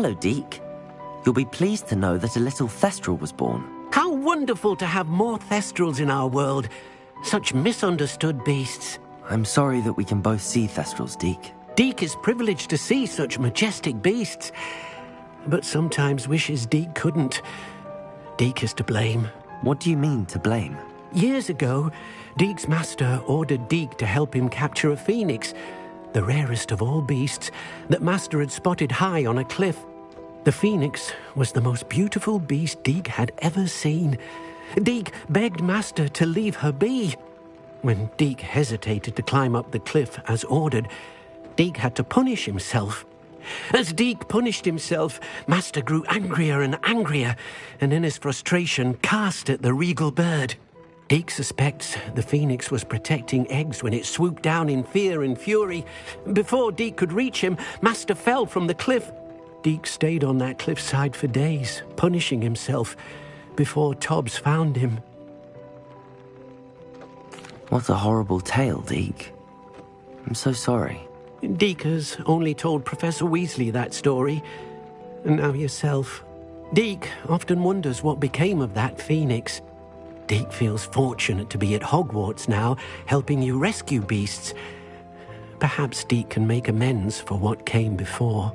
S2: Hello, Deke. You'll be pleased to know that a little Thestral was born.
S5: How wonderful to have more Thestrals in our world. Such misunderstood beasts.
S2: I'm sorry that we can both see Thestrals, Deke.
S5: Deke is privileged to see such majestic beasts, but sometimes wishes Deke couldn't. Deke is to blame.
S2: What do you mean, to blame?
S5: Years ago, Deke's master ordered Deke to help him capture a phoenix, the rarest of all beasts that Master had spotted high on a cliff. The phoenix was the most beautiful beast Deke had ever seen. Deke begged Master to leave her be. When Deke hesitated to climb up the cliff as ordered, Deke had to punish himself. As Deke punished himself, Master grew angrier and angrier, and in his frustration cast at the regal bird. Deke suspects the phoenix was protecting eggs when it swooped down in fear and fury. Before Deke could reach him, Master fell from the cliff. Deke stayed on that cliffside for days, punishing himself, before Tobbs found him.
S2: What a horrible tale, Deke. I'm so sorry.
S5: Deke has only told Professor Weasley that story, and now yourself. Deke often wonders what became of that phoenix. Deke feels fortunate to be at Hogwarts now, helping you rescue beasts. Perhaps Deke can make amends for what came before.